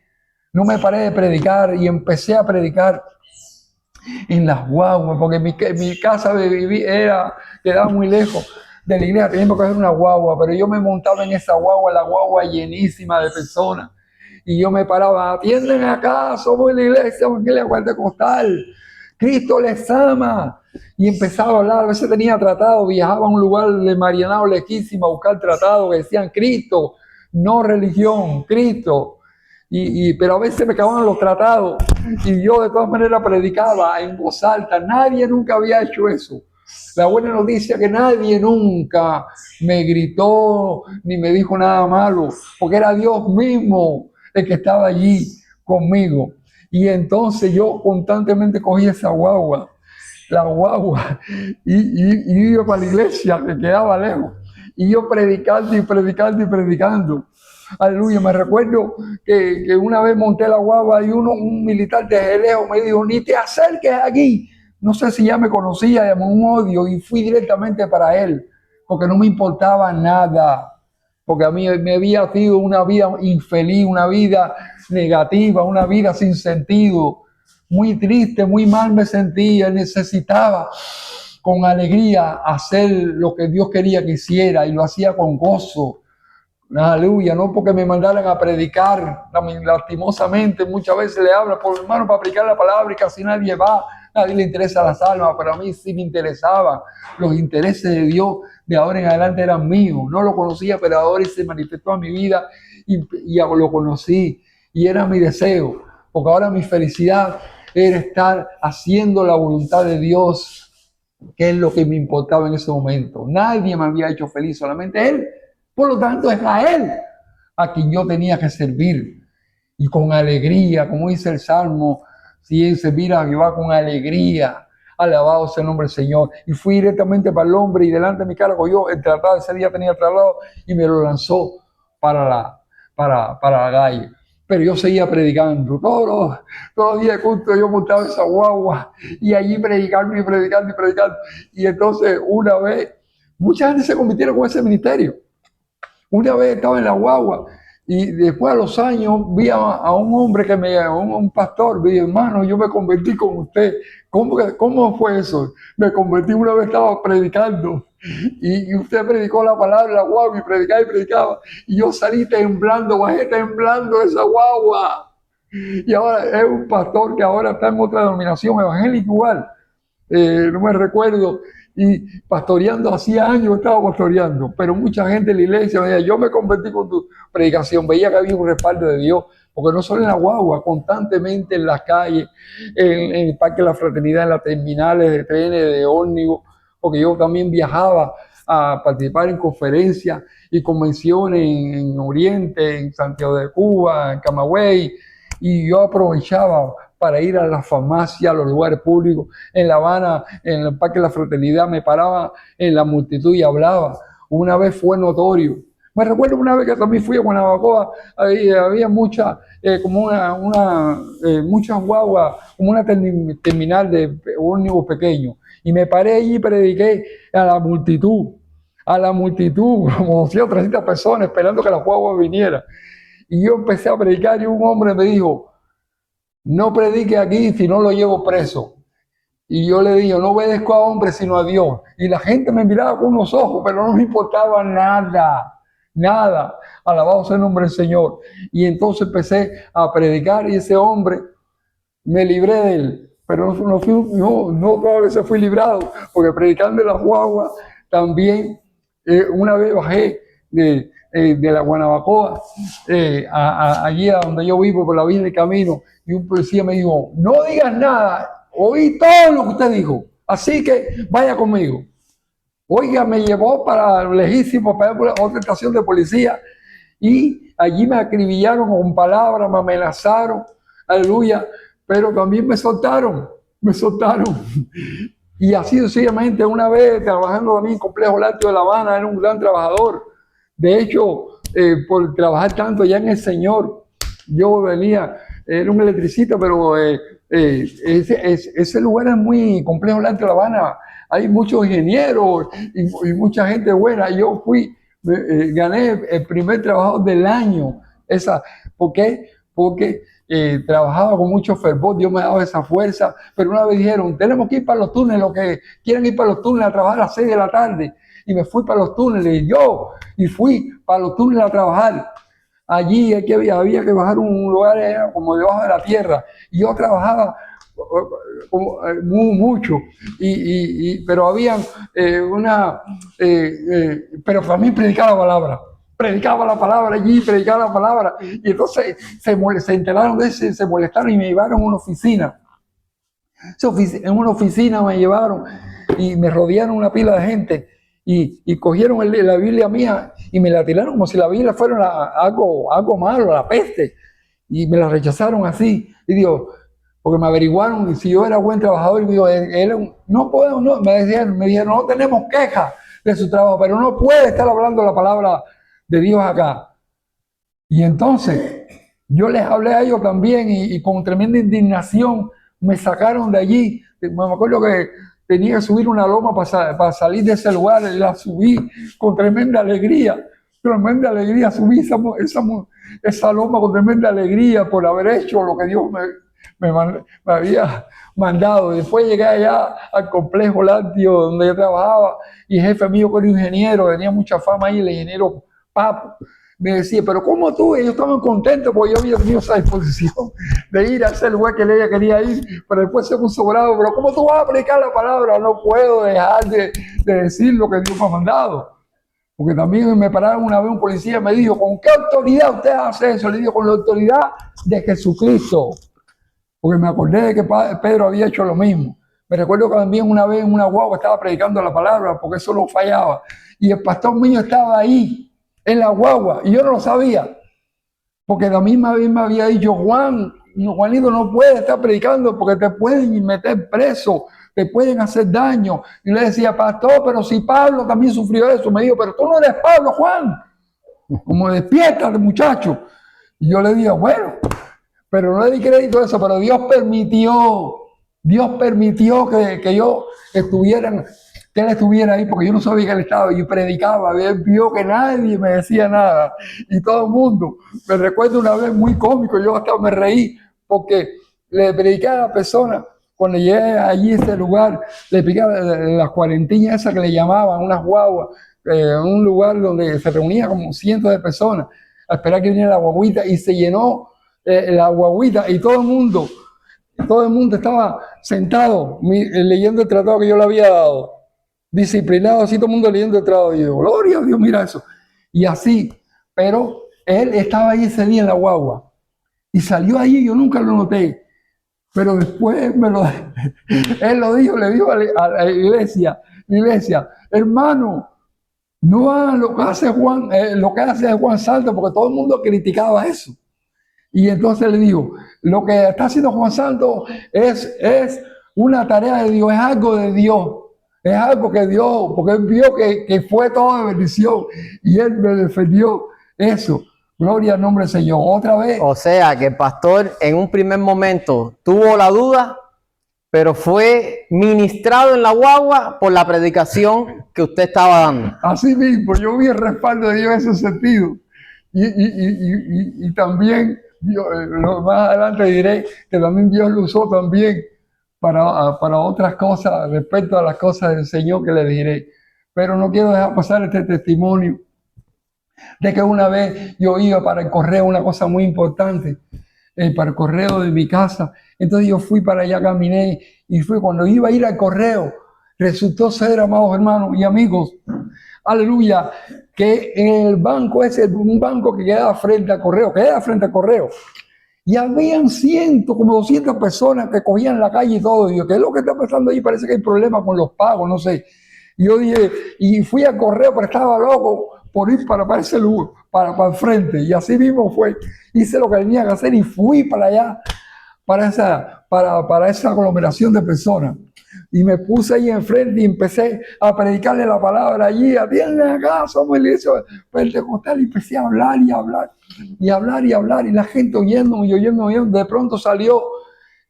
[SPEAKER 2] de predicar y empecé a predicar en las guaguas, porque mi casa quedaba muy lejos de la iglesia teníamos que coger una guagua, pero yo me montaba en esa guagua, la guagua llenísima de personas. Y yo me paraba, atienden acá, somos en la iglesia evangélica pentecostal, Cristo les ama. Y empezaba a hablar, a veces tenía tratado, viajaba a un lugar de Marianao lejísimo a buscar tratados que decían Cristo, no religión, Cristo. Pero a veces me acababan los tratados y yo de todas maneras predicaba en voz alta. Nadie nunca había hecho eso. La buena noticia es que nadie nunca me gritó ni me dijo nada malo, porque era Dios mismo el que estaba allí conmigo. Y entonces yo constantemente cogía esa guagua, la guagua, y iba para la iglesia que quedaba lejos. Y yo predicando y predicando y predicando. Aleluya, me recuerdo que una vez monté la guagua y un militar de lejos me dijo, ni te acerques aquí. No sé si ya me conocía, de un odio, y fui directamente para él, porque no me importaba nada, porque a mí me había sido una vida infeliz, una vida negativa, una vida sin sentido, muy triste, muy mal me sentía, necesitaba con alegría hacer lo que Dios quería que hiciera, y lo hacía con gozo. Aleluya, no porque me mandaran a predicar, lastimosamente muchas veces le hablan por hermano para predicar la palabra y casi nadie va, nadie le interesa las almas, pero a mí sí me interesaba. Los intereses de Dios de ahora en adelante eran míos, no lo conocía, pero ahora se manifestó en mi vida y lo conocí y era mi deseo, porque ahora mi felicidad era estar haciendo la voluntad de Dios, que es lo que me importaba en ese momento. Nadie me había hecho feliz, solamente Él. Por lo tanto, es a Él a quien yo tenía que servir. Y con alegría, como dice el Salmo, si servir a Jehová con alegría, alabado sea el nombre del Señor. Y fui directamente para el hombre y delante de mi cara cogió el tratado, ese día tenía el tratado y me lo lanzó para la calle. Pero yo seguía predicando. Todos los días de culto yo montaba esa guagua y allí predicando y predicando y predicando. Y entonces una vez, mucha gente se convirtieron con ese ministerio. Una vez estaba en la guagua y después a los años vi a un hombre que un pastor, me dijo, hermano, yo me convertí con usted. ¿Cómo fue eso? Me convertí una vez, estaba predicando y usted predicó la palabra en la guagua y predicaba. Y yo salí temblando, bajé temblando de esa guagua. Y ahora es un pastor que ahora está en otra denominación evangélica igual. No me recuerdo. Y pastoreando, hacía años estaba pastoreando, pero mucha gente en la iglesia me decía, yo me convertí con tu predicación, veía que había un respaldo de Dios, porque no solo en la guagua, constantemente en las calles, en el Parque de la Fraternidad, en las terminales de trenes, de ómnibus, porque yo también viajaba a participar en conferencias y convenciones en Oriente, en Santiago de Cuba, en Camagüey, y yo aprovechaba para ir a la farmacia, a los lugares públicos. En La Habana, en el Parque de la Fraternidad, me paraba en la multitud y hablaba. Una vez fue notorio. Me recuerdo una vez que también fui a Guanabacoa, había muchas guaguas, como una terminal de ómnibus pequeño. Y me paré allí y prediqué a la multitud, como 200 o 300 personas esperando que la guagua viniera. Y yo empecé a predicar y un hombre me dijo, no predique aquí si no lo llevo preso. Y yo le dije, no obedezco a hombres sino a Dios. Y la gente me miraba con unos ojos, pero no me importaba nada, nada. Alabado sea el nombre del Señor. Y entonces empecé a predicar y ese hombre, me libré de él. Pero no todas las veces fui librado, porque predicando en las guaguas también, una vez bajé de la Guanabacoa, allí a donde yo vivo, por la vía del camino, y un policía me dijo, no digas nada, oí todo lo que usted dijo, así que vaya conmigo. Oiga, me llevó para lejísimo, para otra estación de policía, y allí me acribillaron con palabras, me amenazaron, aleluya, pero también me soltaron. Y así sencillamente, una vez trabajando también en Complejo Lácteo de La Habana, era un gran trabajador. De hecho, por trabajar tanto ya en el Señor, yo venía, era un electricista, pero ese lugar es muy Complejo Lácteo de La Habana. Hay muchos ingenieros y mucha gente buena. Yo gané el primer trabajador del año. ¿Por qué? Porque trabajaba con mucho fervor, Dios me daba esa fuerza, pero una vez dijeron, tenemos que ir para los túneles, los que quieren ir para los túneles a trabajar a las 6 de la tarde. y me fui para los túneles, y fui para los túneles a trabajar. Allí había que bajar un lugar como debajo de la tierra, y yo trabajaba mucho, pero había pero también predicaba la palabra allí, predicaba la palabra, y entonces se enteraron de eso, se molestaron y me llevaron a una oficina. En una oficina me llevaron y me rodearon una pila de gente y cogieron la Biblia mía y me la tiraron como si la Biblia fuera algo malo, la peste, y me la rechazaron así. Y digo, porque me averiguaron si yo era buen trabajador, y digo, no podemos, no, me dijeron, no tenemos queja de su trabajo, pero no puede estar hablando la palabra de Dios acá. Y entonces yo les hablé a ellos también y con tremenda indignación me sacaron de allí. Me acuerdo que tenía que subir una loma para salir de ese lugar, la subí con tremenda alegría, subí esa loma con tremenda alegría por haber hecho lo que Dios me había mandado. Después llegué allá al complejo lácteo donde yo trabajaba, y el jefe mío, que era ingeniero, tenía mucha fama ahí, el ingeniero Papo, me decía, pero ¿cómo tú? Ellos estaban contentos porque yo había tenido esa disposición de ir a ese lugar que ella quería ir, pero después se puso bravo. Pero ¿cómo tú vas a predicar la palabra? No puedo dejar de decir lo que Dios me ha mandado. Porque también me pararon una vez un policía y me dijo, ¿con qué autoridad usted hace eso? Le digo, con la autoridad de Jesucristo. Porque me acordé de que Pedro había hecho lo mismo. Me recuerdo que también una vez en una guagua estaba predicando la palabra, porque eso no fallaba. Y el pastor mío estaba ahí, en la guagua, y yo no lo sabía, porque la misma vez me había dicho, Juanito, no puedes estar predicando porque te pueden meter preso, te pueden hacer daño. Y le decía, pastor, pero si Pablo también sufrió eso. Me dijo, pero tú no eres Pablo, Juan, como despiértate, muchacho. Y yo le dije, bueno, pero no le di crédito a eso, pero Dios permitió que yo estuviera, que él estuviera ahí, porque yo no sabía que él estaba, y predicaba, él vio que nadie me decía nada, y todo el mundo. Me recuerdo una vez muy cómico, yo hasta me reí, porque le prediqué a la persona, cuando llegué allí a ese lugar, le predicaba las cuarentinas esas que le llamaban, unas guaguas, un lugar donde se reunían como cientos de personas, a esperar que viniera la guaguita, y se llenó la guaguita, y todo el mundo estaba sentado leyendo el tratado que yo le había dado. Disciplinado, así todo el mundo leyendo el tratado. Y yo, gloria a Dios, mira eso. Y así, pero él estaba ahí ese día en la guagua. Y salió ahí, yo nunca lo noté. Pero después él lo dijo, le dijo a la iglesia, hermano, no hagan lo que hace Juan Santo, porque todo el mundo criticaba eso. Y entonces le dijo, lo que está haciendo Juan Santo es una tarea de Dios, es algo de Dios. Es algo que Dios, porque él vio que fue todo de bendición, y él me defendió eso. Gloria al nombre del Señor. Otra vez.
[SPEAKER 1] O sea que el pastor en un primer momento tuvo la duda, pero fue ministrado en la guagua por la predicación que usted estaba dando.
[SPEAKER 2] Así mismo, yo vi el respaldo de Dios en ese sentido. Y también, más adelante diré que también Dios lo usó también para otras cosas, respecto a las cosas del Señor que le diré. Pero no quiero dejar pasar este testimonio de que una vez yo iba para el correo, una cosa muy importante, para el correo de mi casa. Entonces yo fui para allá, caminé, y fui cuando iba a ir al correo, resultó ser, amados hermanos y amigos, aleluya, que en el banco ese, un banco que queda frente al correo, y habían como 200 personas que cogían la calle y todo. Y yo, ¿qué es lo que está pasando ahí? Parece que hay problemas con los pagos, no sé. Y yo dije, y fui al correo, pero estaba loco por ir para ese lugar, para el frente. Y así mismo fue. Hice lo que tenía que hacer y fui para allá, para esa aglomeración de personas. Y me puse ahí enfrente y empecé a predicarle la palabra allí. Atienden acá, somos iglesia pentecostal. Y empecé a hablar y hablar. Y hablar y hablar, y la gente oyéndome y oyéndome. De pronto salió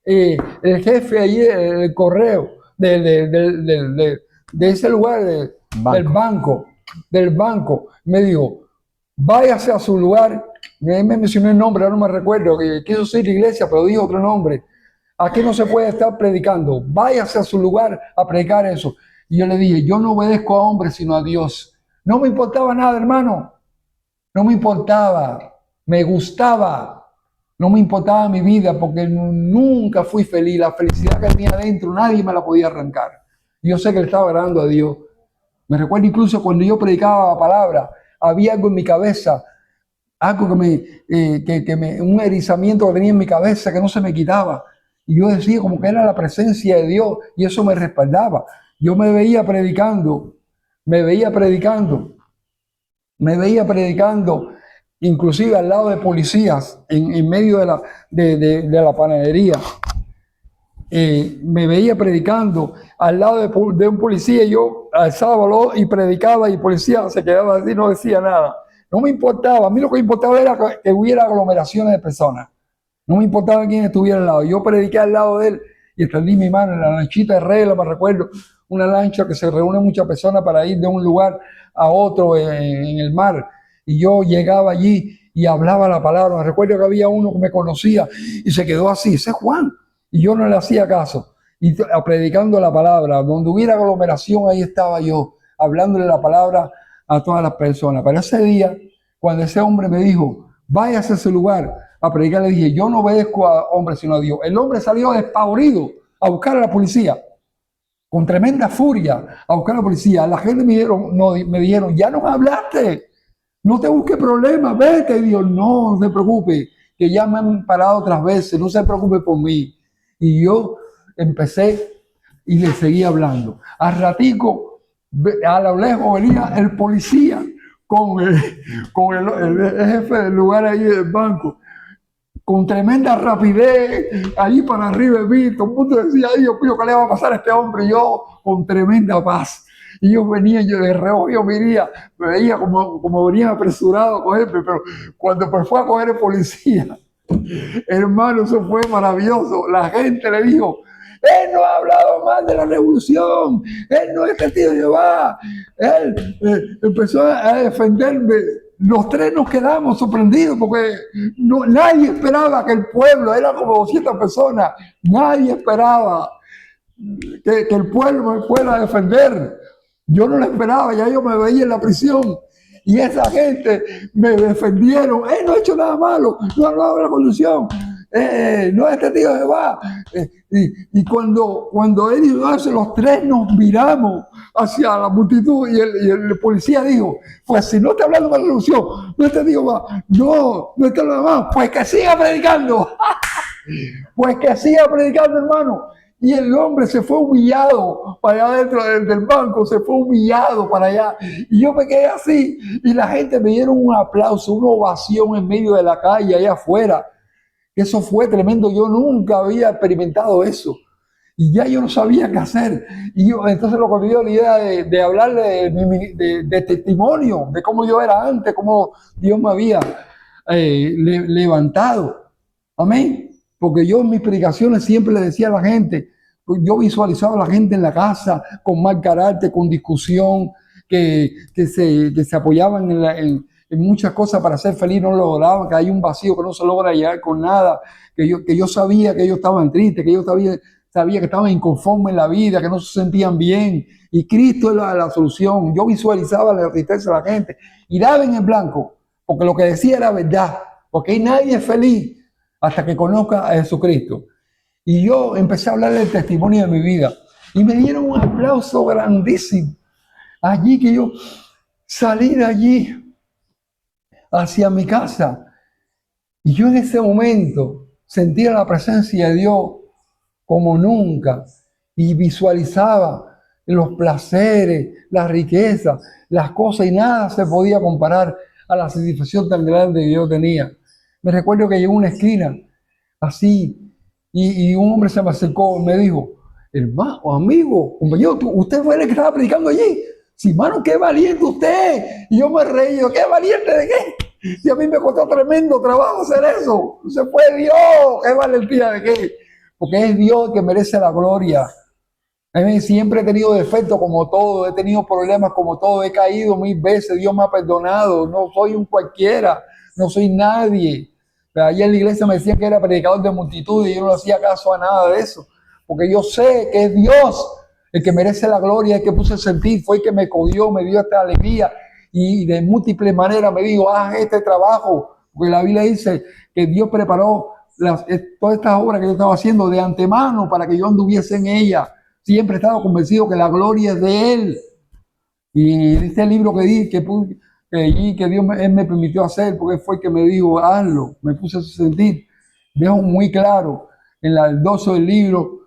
[SPEAKER 2] el jefe allí del correo, de ese lugar, del banco. Me dijo, váyase a su lugar. Me mencionó el nombre, ahora no me recuerdo, que quiso ser iglesia, pero dijo otro nombre. Aquí no se puede estar predicando, váyase a su lugar a predicar eso. Y yo le dije, yo no obedezco a hombres, sino a Dios. No me importaba nada, hermano. No me importaba. Me gustaba. No me importaba mi vida porque nunca fui feliz. La felicidad que tenía adentro, nadie me la podía arrancar. Yo sé que le estaba agradando a Dios. Me recuerdo incluso cuando yo predicaba la palabra, había algo en mi cabeza, algo un erizamiento que tenía en mi cabeza que no se me quitaba. Y yo decía como que era la presencia de Dios y eso me respaldaba. Yo me veía predicando, inclusive al lado de policías, en medio de la panadería. Me veía predicando al lado de un policía y yo alzaba valor y predicaba y el policía se quedaba así, no decía nada. No me importaba, a mí lo que me importaba era que hubiera aglomeraciones de personas. No me importaba quién estuviera al lado. Yo prediqué al lado de él y extendí mi mano en la lanchita de regla, me recuerdo, una lancha que se reúne muchas personas para ir de un lugar a otro en el mar. Y yo llegaba allí y hablaba la palabra. Me recuerdo que había uno que me conocía y se quedó así, ese es Juan. Y yo no le hacía caso. Y predicando la palabra, donde hubiera aglomeración, ahí estaba yo, hablándole la palabra a todas las personas. Pero ese día, cuando ese hombre me dijo, váyase a ese lugar a predicar, le dije, yo no obedezco a hombres, sino a Dios. El hombre salió despavorido a buscar a la policía, con tremenda furia, a buscar a la policía. La gente me dijeron, ya nos hablaste, no te busques problemas, vete. Y Dios, no se preocupe, que ya me han parado otras veces, no se preocupe por mí. Y yo empecé y le seguí hablando. Al ratico, a lo lejos venía el policía con el jefe del lugar ahí del banco, con tremenda rapidez, allí para arriba de mí. Todo el mundo decía, ay Dios mío, ¿qué le va a pasar a este hombre? Y yo con tremenda paz. Y yo venía, yo de reojo, me veía como venían apresurado a cogerme, pero cuando pues fue a coger el policía, hermano, eso fue maravilloso. La gente le dijo, él no ha hablado mal de la revolución, él no es testigo de Jehová. Él empezó a defenderme. Los tres nos quedamos sorprendidos porque nadie esperaba que el pueblo, era como 200 personas, nadie esperaba que el pueblo me fuera a defender. Yo no lo esperaba, ya yo me veía en la prisión. Y esa gente me defendieron. No ha hecho nada malo, no ha hablado de la conducción, no es testigo de Jehová. Y cuando él hizo eso, los tres nos miramos hacia la multitud y el policía dijo, pues si no está hablando de la conducción, no es testigo de Jehová, no está hablando más, pues que siga predicando. Pues que siga predicando, hermano. Y el hombre se fue humillado para allá dentro del banco, se fue humillado para allá. Y yo me quedé así. Y la gente me dieron un aplauso, una ovación en medio de la calle, allá afuera. Eso fue tremendo. Yo nunca había experimentado eso. Y ya yo no sabía qué hacer. Y yo, entonces lo que me dio la idea de hablarle de testimonio, de cómo yo era antes, cómo Dios me había levantado. Amén. Porque yo en mis predicaciones siempre le decía a la gente, yo visualizaba a la gente en la casa con mal carácter, con discusión, que se apoyaban en muchas cosas para ser feliz, no lo lograban, que hay un vacío que no se logra llegar con nada, que yo sabía que ellos estaban tristes, que yo sabía que estaban inconformes en la vida, que no se sentían bien, y Cristo era la solución. Yo visualizaba la tristeza de la gente y daba en el blanco, porque lo que decía era verdad, porque nadie es feliz hasta que conozca a Jesucristo. Y yo empecé a hablarle del testimonio de mi vida. Y me dieron un aplauso grandísimo. Allí que yo salí de allí hacia mi casa. Y yo en ese momento sentía la presencia de Dios como nunca. Y visualizaba los placeres, las riquezas, las cosas. Y nada se podía comparar a la satisfacción tan grande que yo tenía. Me recuerdo que llegó a una esquina, así, y un hombre se me acercó y me dijo, hermano, amigo, compañero, ¿usted fue el que estaba predicando allí? Sí, hermano, qué valiente usted. Y yo me reí, ¿qué valiente de qué? Y a mí me costó tremendo trabajo hacer eso. Se fue Dios, ¿qué valentía de qué? Porque es Dios el que merece la gloria. A mí siempre he tenido defectos como todo, he tenido problemas como todo, he caído 1000 veces, Dios me ha perdonado, no soy un cualquiera, no soy nadie. Pero ayer en la iglesia me decían que era predicador de multitud y yo no hacía caso a nada de eso, porque yo sé que es Dios El que merece la gloria, el que puso el sentir, fue el que me cogió, me dio esta alegría y de múltiples maneras me dijo, haz este trabajo. Porque la Biblia dice que Dios preparó todas estas obras que yo estaba haciendo de antemano para que yo anduviese en ella. Siempre he estado convencido que la gloria es de Él. Y este libro que di, que Dios Él me permitió hacer, porque fue el que me dijo, hazlo, me puse a sentir. Dejo muy claro en el dorso del libro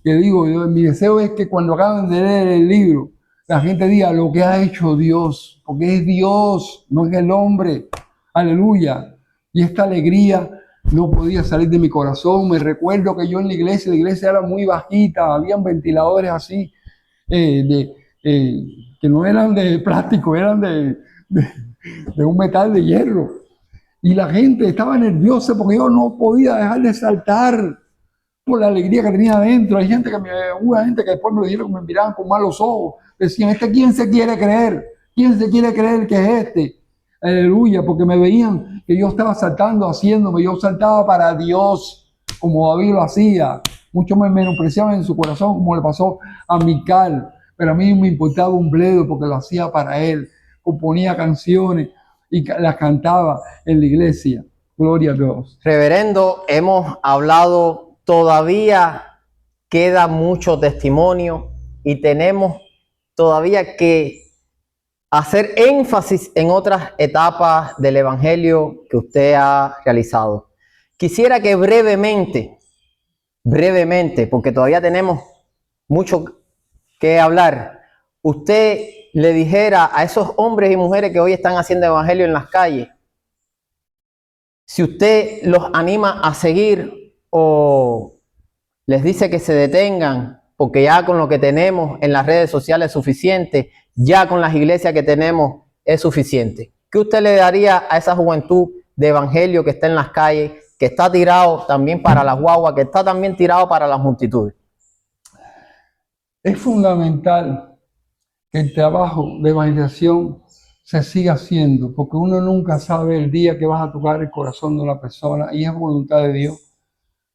[SPEAKER 2] que digo, mi deseo es que cuando acaben de leer el libro, la gente diga lo que ha hecho Dios, porque es Dios, no es el hombre. Aleluya. Y esta alegría no podía salir de mi corazón. Me recuerdo que yo en la iglesia era muy bajita, habían ventiladores así, que no eran de plástico, eran de un metal de hierro. Y la gente estaba nerviosa porque yo no podía dejar de saltar por la alegría que tenía adentro. Hay gente hubo gente que después me lo dijeron, me miraban con malos ojos. Decían, ¿quién se quiere creer? ¿Quién se quiere creer que es este? Aleluya, porque me veían que yo estaba saltando, haciéndome. Yo saltaba para Dios, como David lo hacía. Muchos me menospreciaban en su corazón, como le pasó a Mical. Pero a mí me importaba un bledo porque lo hacía para él. Componía canciones y las cantaba en la iglesia. Gloria a Dios.
[SPEAKER 1] Reverendo, hemos hablado, todavía queda mucho testimonio y tenemos todavía que hacer énfasis en otras etapas del evangelio que usted ha realizado. Quisiera que brevemente, porque todavía tenemos mucho que hablar, usted le dijera a esos hombres y mujeres que hoy están haciendo evangelio en las calles, si usted los anima a seguir o les dice que se detengan, porque ya con lo que tenemos en las redes sociales es suficiente, ya con las iglesias que tenemos es suficiente. ¿Qué usted le daría a esa juventud de evangelio que está en las calles, que está tirado también para las guaguas, que está también tirado para las multitudes?
[SPEAKER 2] Es fundamental que el trabajo de evangelización se siga haciendo, porque uno nunca sabe el día que vas a tocar el corazón de una persona y es voluntad de Dios.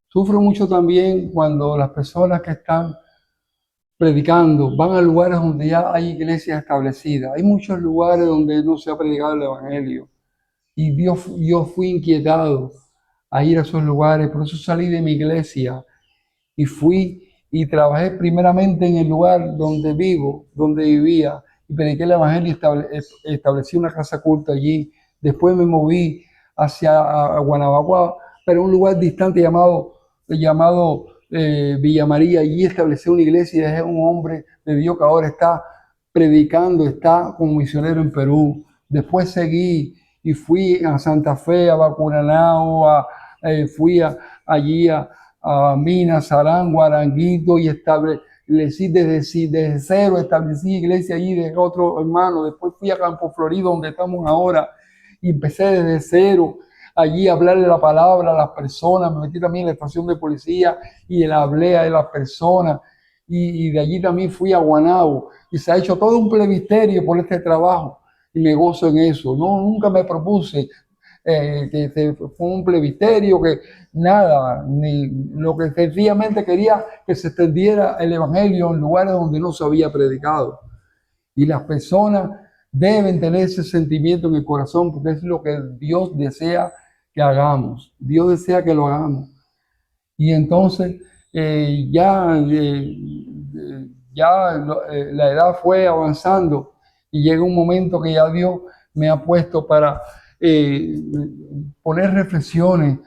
[SPEAKER 2] Sufro mucho también cuando las personas que están predicando van a lugares donde ya hay iglesias establecidas. Hay muchos lugares donde no se ha predicado el evangelio y yo fui inquietado a ir a esos lugares, por eso salí de mi iglesia y fui y trabajé primeramente en el lugar donde vivo, donde vivía, y prediqué el evangelio y establecí una casa culta allí. Después me moví hacia Guanabacoa, pero un lugar distante llamado Villa María. Allí establecí una iglesia y dejé a un hombre de Dios que ahora está predicando, está como misionero en Perú. Después seguí y fui a Santa Fe, a Bacuranao, fui allí a Minas, Arango, Aranguito y establecí desde cero, establecí iglesia allí, dejé otro hermano. Después fui a Campo Florido, donde estamos ahora, y empecé desde cero allí a hablarle la palabra a las personas. Me metí también en la estación de policía y le hablé a las personas. Y de allí también fui a Guanabo y se ha hecho todo un plebisterio por este trabajo y me gozo en eso. No, nunca me propuse que fue un plebisterio, que nada, ni lo que sencillamente quería que se extendiera el evangelio en lugares donde no se había predicado. Y las personas deben tener ese sentimiento en el corazón porque es lo que Dios desea que hagamos. Dios desea que lo hagamos. Y entonces la edad fue avanzando y llega un momento que ya Dios me ha puesto para poner reflexiones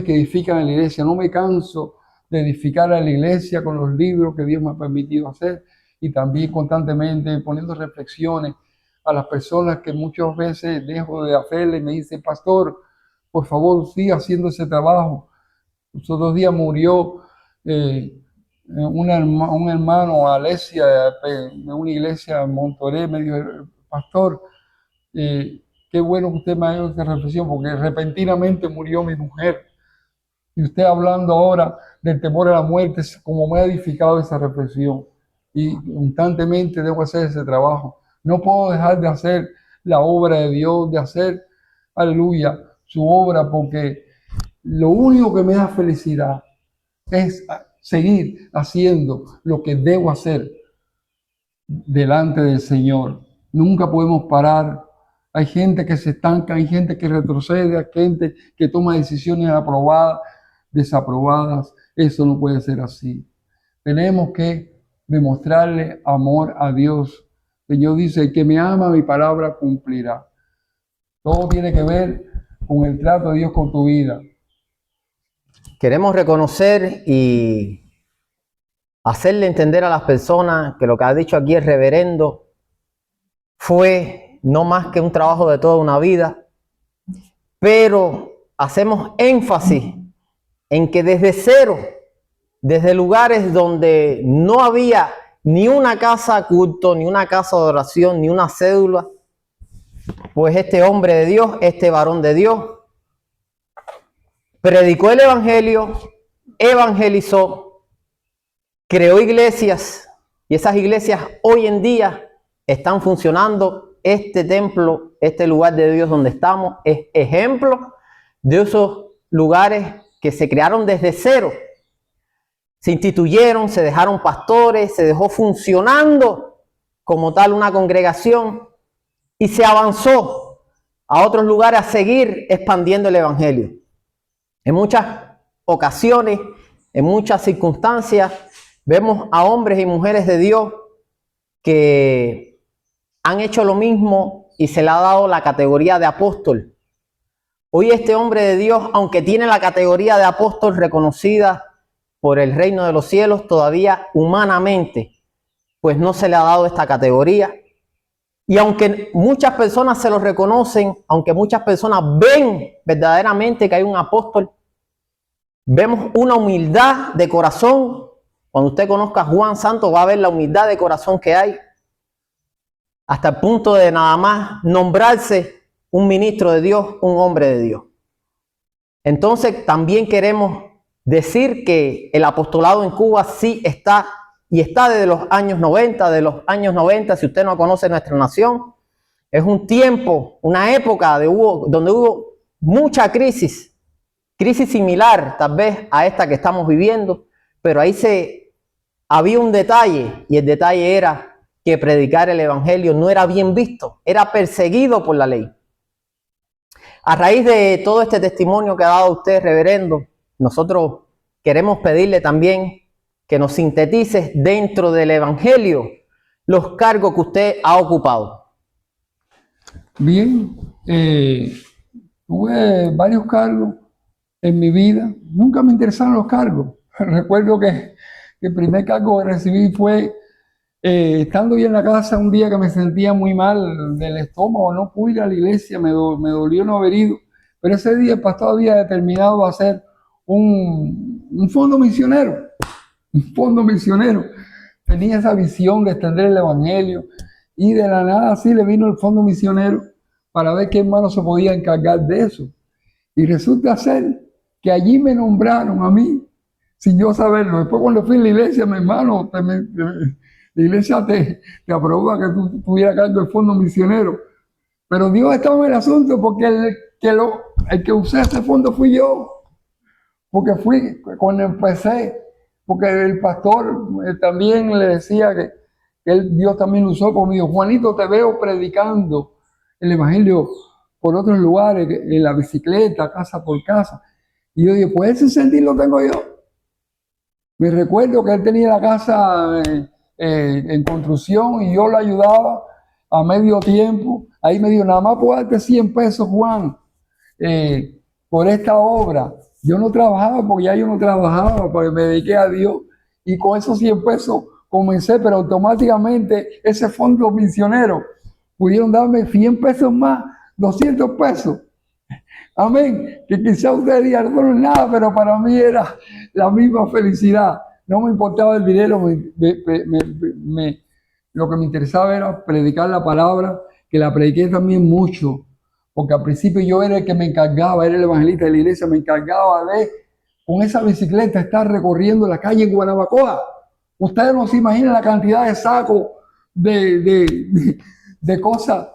[SPEAKER 2] que edifican a la iglesia. No me canso de edificar a la iglesia con los libros que Dios me ha permitido hacer y también constantemente poniendo reflexiones a las personas que muchas veces dejo de hacerle y me dicen, pastor, por favor, siga haciendo ese trabajo. Los otros días murió un hermano, Alesia, de una iglesia en Monterrey. Me dijo, pastor, qué bueno que usted me ha hecho esta reflexión, porque repentinamente murió mi mujer. Y usted hablando ahora del temor a la muerte, es como me ha edificado esa reflexión. Y constantemente debo hacer ese trabajo. No puedo dejar de hacer la obra de Dios, de hacer, aleluya, su obra, porque lo único que me da felicidad es seguir haciendo lo que debo hacer, delante del Señor. Nunca podemos parar. Hay gente que se estanca, hay gente que retrocede, hay gente que toma decisiones aprobadas, desaprobadas. Eso no puede ser así. Tenemos que demostrarle amor a Dios. El Señor dice, el que me ama, mi palabra cumplirá. Todo tiene que ver con el trato de Dios con tu vida.
[SPEAKER 1] Queremos reconocer y hacerle entender a las personas que lo que ha dicho aquí el reverendo fue no más que un trabajo de toda una vida, pero hacemos énfasis en que desde cero, desde lugares donde no había ni una casa culto, ni una casa de oración, ni una cédula, pues este hombre de Dios, este varón de Dios, predicó el evangelio, evangelizó, creó iglesias, y esas iglesias hoy en día están funcionando. Este templo, este lugar de Dios donde estamos, es ejemplo de esos lugares que se crearon desde cero. Se instituyeron, se dejaron pastores, se dejó funcionando como tal una congregación y se avanzó a otros lugares a seguir expandiendo el evangelio. En muchas ocasiones, en muchas circunstancias, vemos a hombres y mujeres de Dios que han hecho lo mismo y se le ha dado la categoría de apóstol. Hoy este hombre de Dios, aunque tiene la categoría de apóstol reconocida por el reino de los cielos, todavía humanamente, pues no se le ha dado esta categoría. Y aunque muchas personas se lo reconocen, aunque muchas personas ven verdaderamente que hay un apóstol, vemos una humildad de corazón. Cuando usted conozca a Juan Santos va a ver la humildad de corazón que hay, hasta el punto de nada más nombrarse un ministro de Dios, un hombre de Dios. Entonces también queremos decir que el apostolado en Cuba sí está, y está desde los años 90, si usted no conoce nuestra nación, es un tiempo, una época donde hubo mucha crisis similar tal vez a esta que estamos viviendo, pero ahí había un detalle, y el detalle era que predicar el evangelio no era bien visto, era perseguido por la ley. A raíz de todo este testimonio que ha dado usted, reverendo, nosotros queremos pedirle también que nos sintetice dentro del evangelio los cargos que usted ha ocupado.
[SPEAKER 2] Bien, tuve varios cargos en mi vida. Nunca me interesaron los cargos. Recuerdo que el primer cargo que recibí fue estando yo en la casa un día que me sentía muy mal del estómago, no pude ir a la iglesia, me dolió no haber ido, pero ese día el pastor había determinado hacer un fondo misionero, tenía esa visión de extender el evangelio, y de la nada así le vino el fondo misionero para ver qué hermano se podía encargar de eso, y resulta ser que allí me nombraron a mí, sin yo saberlo. Después cuando fui a la iglesia, mi hermano, la iglesia te aprobó que tú tuvieras cargo del fondo misionero. Pero Dios estaba en el asunto, porque el que usé ese fondo fui yo. Porque fui cuando empecé, porque el pastor también le decía que Dios también lo usó conmigo. Juanito, te veo predicando el evangelio por otros lugares, en la bicicleta, casa por casa. Y yo dije, pues ese sentir lo tengo yo. Me recuerdo que él tenía la casa en construcción y yo lo ayudaba a medio tiempo. Ahí me dijo, nada más puedo darte 100 pesos, Juan, por esta obra. Yo no trabajaba, porque ya yo no trabajaba, porque me dediqué a Dios. Y con esos 100 pesos comencé, pero automáticamente ese fondo misionero pudieron darme 100 pesos más, 200 pesos. Amén. Que quizá usted diga, no es nada, pero para mí era la misma felicidad. No me importaba el dinero, lo que me interesaba era predicar la palabra, que la prediqué también mucho, porque al principio yo era el que me encargaba, era el evangelista de la iglesia, me encargaba de, con esa bicicleta, estar recorriendo la calle en Guanabacoa. Ustedes no se imaginan la cantidad de sacos de cosas,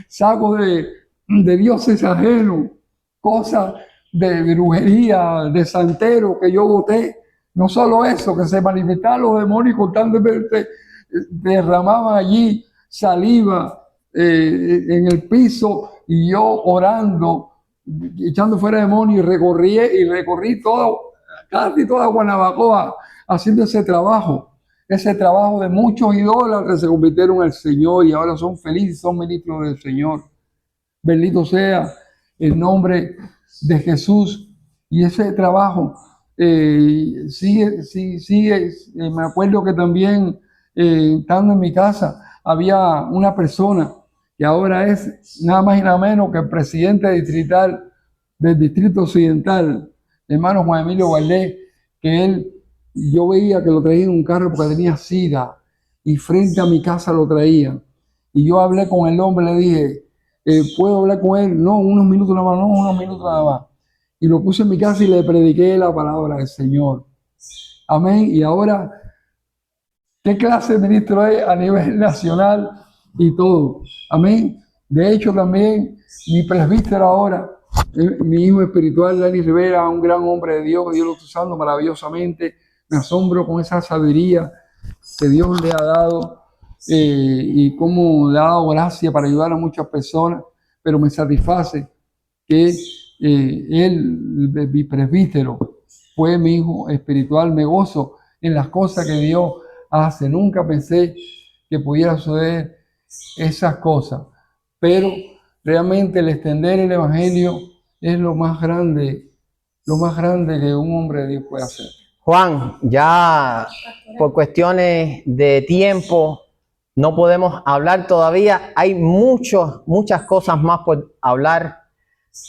[SPEAKER 2] sacos de dioses ajenos, cosas de brujería, de santero que yo boté. No solo eso, que se manifestaron los demonios constantemente derramaban allí saliva en el piso y yo orando, echando fuera demonios, y recorrí casi toda Guanabacoa haciendo ese trabajo de muchos idólatras que se convirtieron al Señor y ahora son felices, son ministros del Señor. Bendito sea el nombre de Jesús. Y ese trabajo sigue. Me acuerdo que también estando en mi casa había una persona que ahora es nada más y nada menos que el presidente distrital del Distrito Occidental, hermano Juan Emilio Valdés, que yo veía que lo traía en un carro porque tenía sida y frente a mi casa lo traían. Y yo hablé con el hombre, le dije, ¿puedo hablar con él? No, unos minutos nada más, no, unos minutos nada más. Y lo puse en mi casa y le prediqué la palabra del Señor. Amén. Y ahora, ¿qué clase de ministro es a nivel nacional y todo? Amén. De hecho, también mi presbítero ahora, mi hijo espiritual, Dani Rivera, un gran hombre de Dios, que Dios lo está usando maravillosamente. Me asombro con esa sabiduría que Dios le ha dado y cómo le ha dado gracia para ayudar a muchas personas, pero me satisface que él, mi presbítero, fue mi hijo espiritual. Me gozo en las cosas que Dios hace. Nunca pensé que pudiera suceder esas cosas, pero realmente el extender el evangelio es lo más grande que un hombre de Dios puede hacer.
[SPEAKER 1] Juan, ya por cuestiones de tiempo no podemos hablar todavía. Hay muchas cosas más por hablar.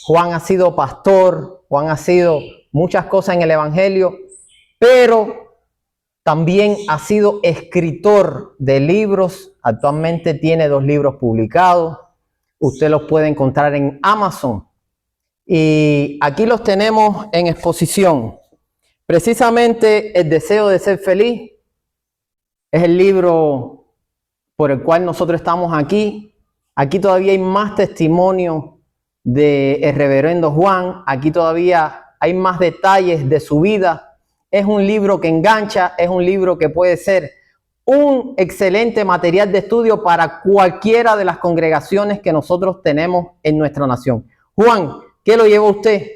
[SPEAKER 1] Juan ha sido pastor, Juan ha sido muchas cosas en el evangelio, pero también ha sido escritor de libros. Actualmente tiene 2 libros publicados. Usted los puede encontrar en Amazon. Y aquí los tenemos en exposición. Precisamente El deseo de ser feliz es el libro por el cual nosotros estamos aquí. Aquí todavía hay más testimonio del reverendo Juan. Aquí todavía hay más detalles de su vida. Es un libro que engancha, es un libro que puede ser un excelente material de estudio para cualquiera de las congregaciones que nosotros tenemos en nuestra nación. Juan, ¿qué lo llevó usted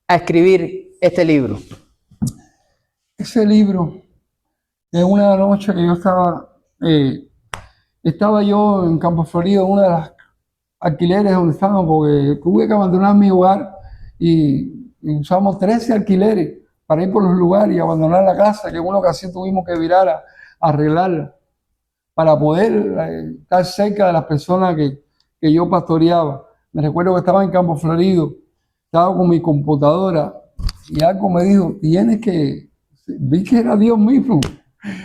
[SPEAKER 1] a escribir este libro?
[SPEAKER 2] Ese libro, en una noche que yo estaba yo en Campo Florido, una de las alquileres donde estábamos, porque tuve que abandonar mi hogar y usamos 13 alquileres para ir por los lugares y abandonar la casa, que en una ocasión tuvimos que virar a arreglarla para poder estar cerca de las personas que yo pastoreaba. Me recuerdo que estaba en Campo Florido, estaba con mi computadora y algo me dijo, vi que era Dios mismo,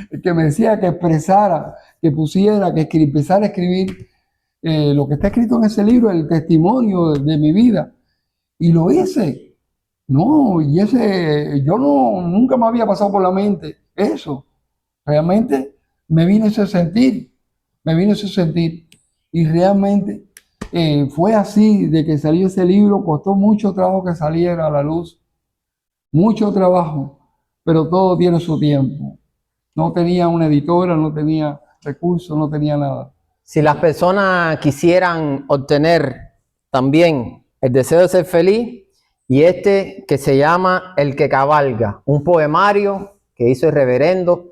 [SPEAKER 2] el que me decía que expresara, que pusiera, que empezara a escribir lo que está escrito en ese libro, el testimonio de mi vida. Y lo hice. No, yo nunca me había pasado por la mente eso. Realmente me vino ese sentir. Y realmente fue así, de que salió ese libro, costó mucho trabajo que saliera a la luz. Mucho trabajo, pero todo tiene su tiempo. No tenía una editora, no tenía recursos, no tenía nada.
[SPEAKER 1] Si las personas quisieran obtener también El deseo de ser feliz y este que se llama El que cabalga, un poemario que hizo el reverendo,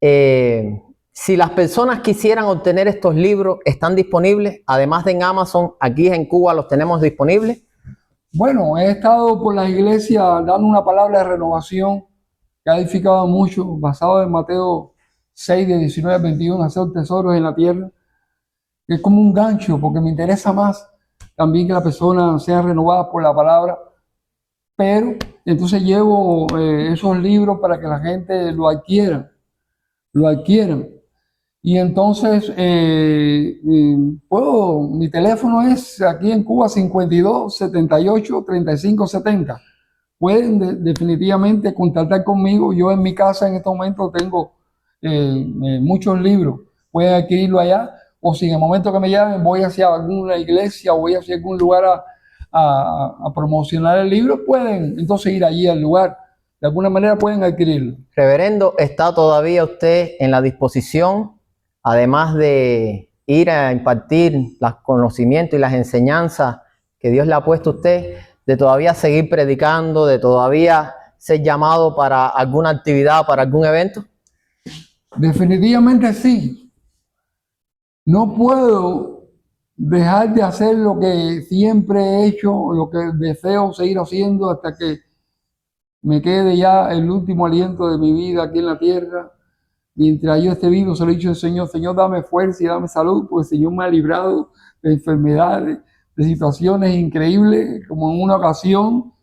[SPEAKER 1] si las personas quisieran obtener estos libros, ¿están disponibles? Además de en Amazon, aquí en Cuba los tenemos disponibles.
[SPEAKER 2] Bueno, he estado por las iglesias dando una palabra de renovación que ha edificado mucho, basado en Mateo 6, de 19 a 21, hacer tesoros en la tierra. Es como un gancho, porque me interesa más también que las personas sean renovadas por la palabra. Pero entonces llevo esos libros para que la gente lo adquieran. Y entonces, mi teléfono es aquí en Cuba 52 78 35 70. Pueden definitivamente contactar conmigo. Yo en mi casa en este momento tengo muchos libros. Pueden adquirirlo allá. O si en el momento que me llamen voy hacia alguna iglesia o voy hacia algún lugar a promocionar el libro, pueden entonces ir allí al lugar. De alguna manera pueden adquirirlo.
[SPEAKER 1] Reverendo, ¿está todavía usted en la disposición además de ir a impartir los conocimientos y las enseñanzas que Dios le ha puesto a usted, de todavía seguir predicando, de todavía ser llamado para alguna actividad, para algún evento?
[SPEAKER 2] Definitivamente sí. No puedo dejar de hacer lo que siempre he hecho, lo que deseo seguir haciendo hasta que me quede ya el último aliento de mi vida aquí en la tierra. Mientras yo esté vivo, se lo he dicho al Señor: Señor, dame fuerza y dame salud, porque el Señor me ha librado de enfermedades, de situaciones increíbles, como en una ocasión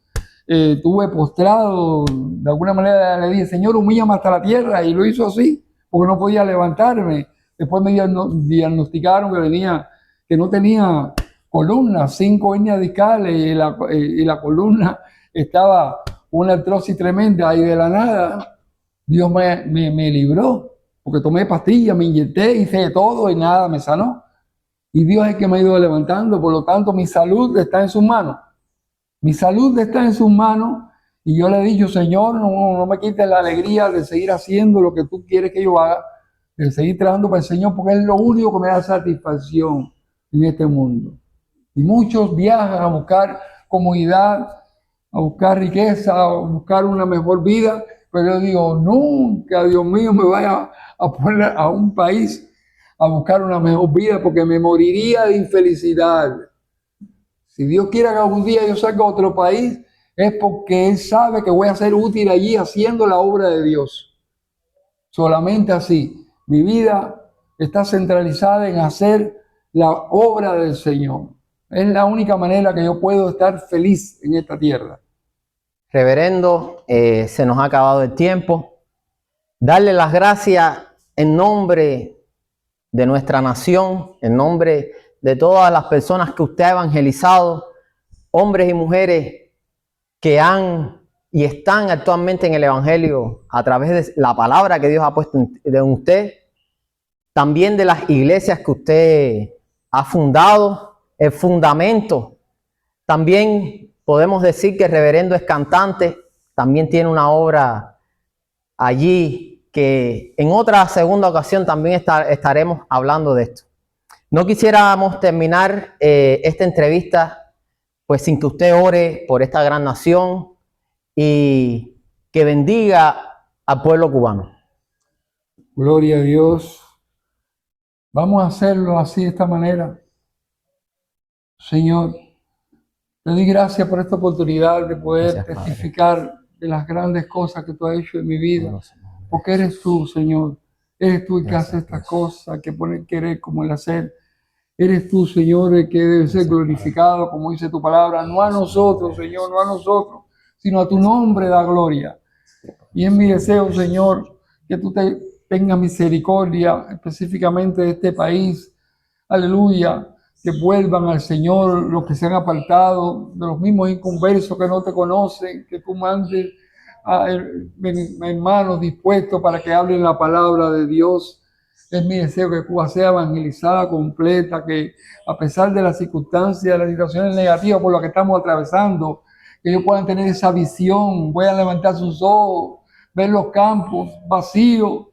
[SPEAKER 2] tuve postrado, de alguna manera le dije: Señor, humíllame hasta la tierra, y lo hizo así, porque no podía levantarme. Después me diagnosticaron que no tenía columna, 5 hernias discales, y la columna estaba una artrosis tremenda, y de la nada Dios me libró, porque tomé pastillas, me inyecté, hice de todo y nada me sanó. Y Dios es el que me ha ido levantando. Por lo tanto, mi salud está en sus manos. Mi salud está en sus manos, y yo le he dicho: Señor, no me quites la alegría de seguir haciendo lo que tú quieres que yo haga, de seguir trabajando para el Señor, porque es lo único que me da satisfacción en este mundo. Y muchos viajan a buscar comodidad, a buscar riqueza, a buscar una mejor vida, pero yo digo: nunca, Dios mío, me vaya a poner a un país a buscar una mejor vida, porque me moriría de infelicidad. Si Dios quiere que algún día yo salga a otro país, es porque Él sabe que voy a ser útil allí haciendo la obra de Dios. Solamente así. Mi vida está centralizada en hacer la obra del Señor. Es la única manera que yo puedo estar feliz en esta tierra.
[SPEAKER 1] Reverendo, se nos ha acabado el tiempo. Darle las gracias en nombre de nuestra nación, en nombre de todas las personas que usted ha evangelizado, hombres y mujeres que han y están actualmente en el Evangelio a través de la palabra que Dios ha puesto en usted, también de las iglesias que usted ha fundado, el fundamento. También podemos decir que el reverendo es cantante, también tiene una obra allí que en otra segunda ocasión también estaremos hablando de esto. No quisiéramos terminar esta entrevista pues sin que usted ore por esta gran nación y que bendiga al pueblo cubano.
[SPEAKER 2] Gloria a Dios. Vamos a hacerlo así, de esta manera. Señor, te doy gracias por esta oportunidad de poder
[SPEAKER 1] Gracias,
[SPEAKER 2] testificar de las grandes cosas que tú has hecho en mi vida, porque eres tú, Señor. Eres tú el que hace estas cosas, que pone el querer como el hacer. Eres tú, Señor, el que debe ser glorificado, como dice tu palabra, no a nosotros, Señor, no a nosotros, sino a tu nombre da gloria. Y es mi deseo, Señor, que tú tengas misericordia específicamente de este país. Aleluya. Que vuelvan al Señor los que se han apartado, de los mismos inconversos que no te conocen, que tú mandes a hermanos dispuestos para que hablen la palabra de Dios. Es mi deseo que Cuba sea evangelizada completa, que a pesar de las circunstancias, de las situaciones negativas por las que estamos atravesando, que ellos puedan tener esa visión, puedan levantar sus ojos, ver los campos vacíos,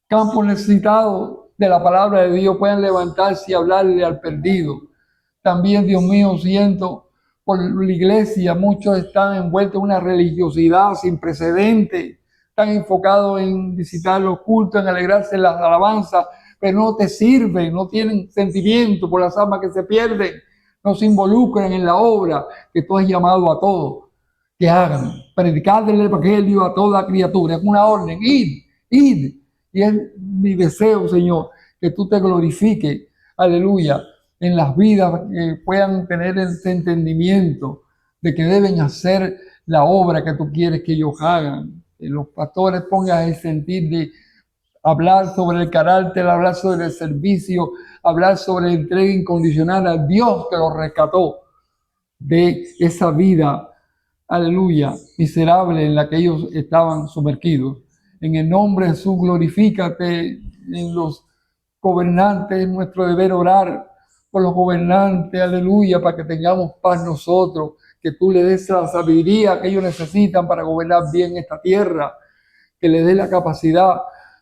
[SPEAKER 2] campos necesitados de la palabra de Dios, puedan levantarse y hablarle al perdido. También, Dios mío, siento por la iglesia, muchos están envueltos en una religiosidad sin precedentes, están enfocados en visitar los cultos, en alegrarse en las alabanzas, pero no te sirven, no tienen sentimiento por las almas que se pierden, no se involucran en la obra que tú has llamado a todos que hagan, predicar el evangelio a toda criatura. Es una orden: id. Y es mi deseo, Señor, que tú te glorifiques, aleluya, en las vidas, que puedan tener ese entendimiento de que deben hacer la obra que tú quieres que ellos hagan. Que los pastores pongan el sentir de hablar sobre el carácter, hablar sobre el servicio, hablar sobre la entrega incondicional a Dios que los rescató de esa vida, aleluya, miserable en la que ellos estaban sumergidos. En el nombre de Jesús, glorifícate en los gobernantes. Es nuestro deber orar por los gobernantes, aleluya, para que tengamos paz nosotros, que tú le des la sabiduría que ellos necesitan para gobernar bien esta tierra, que le des la capacidad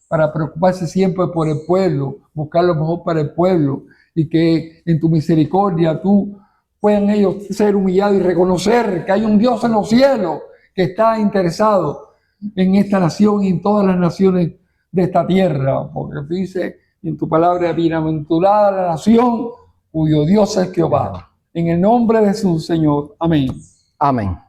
[SPEAKER 2] para preocuparse siempre por el pueblo, buscar lo mejor para el pueblo, y que en tu misericordia tú puedan ellos ser humillados y reconocer que hay un Dios en los cielos que está interesado en esta nación y en todas las naciones de esta tierra, porque dice en tu palabra: bienaventurada la nación cuyo Dios es Jehová. En el nombre de su Señor. Amén.
[SPEAKER 1] Amén.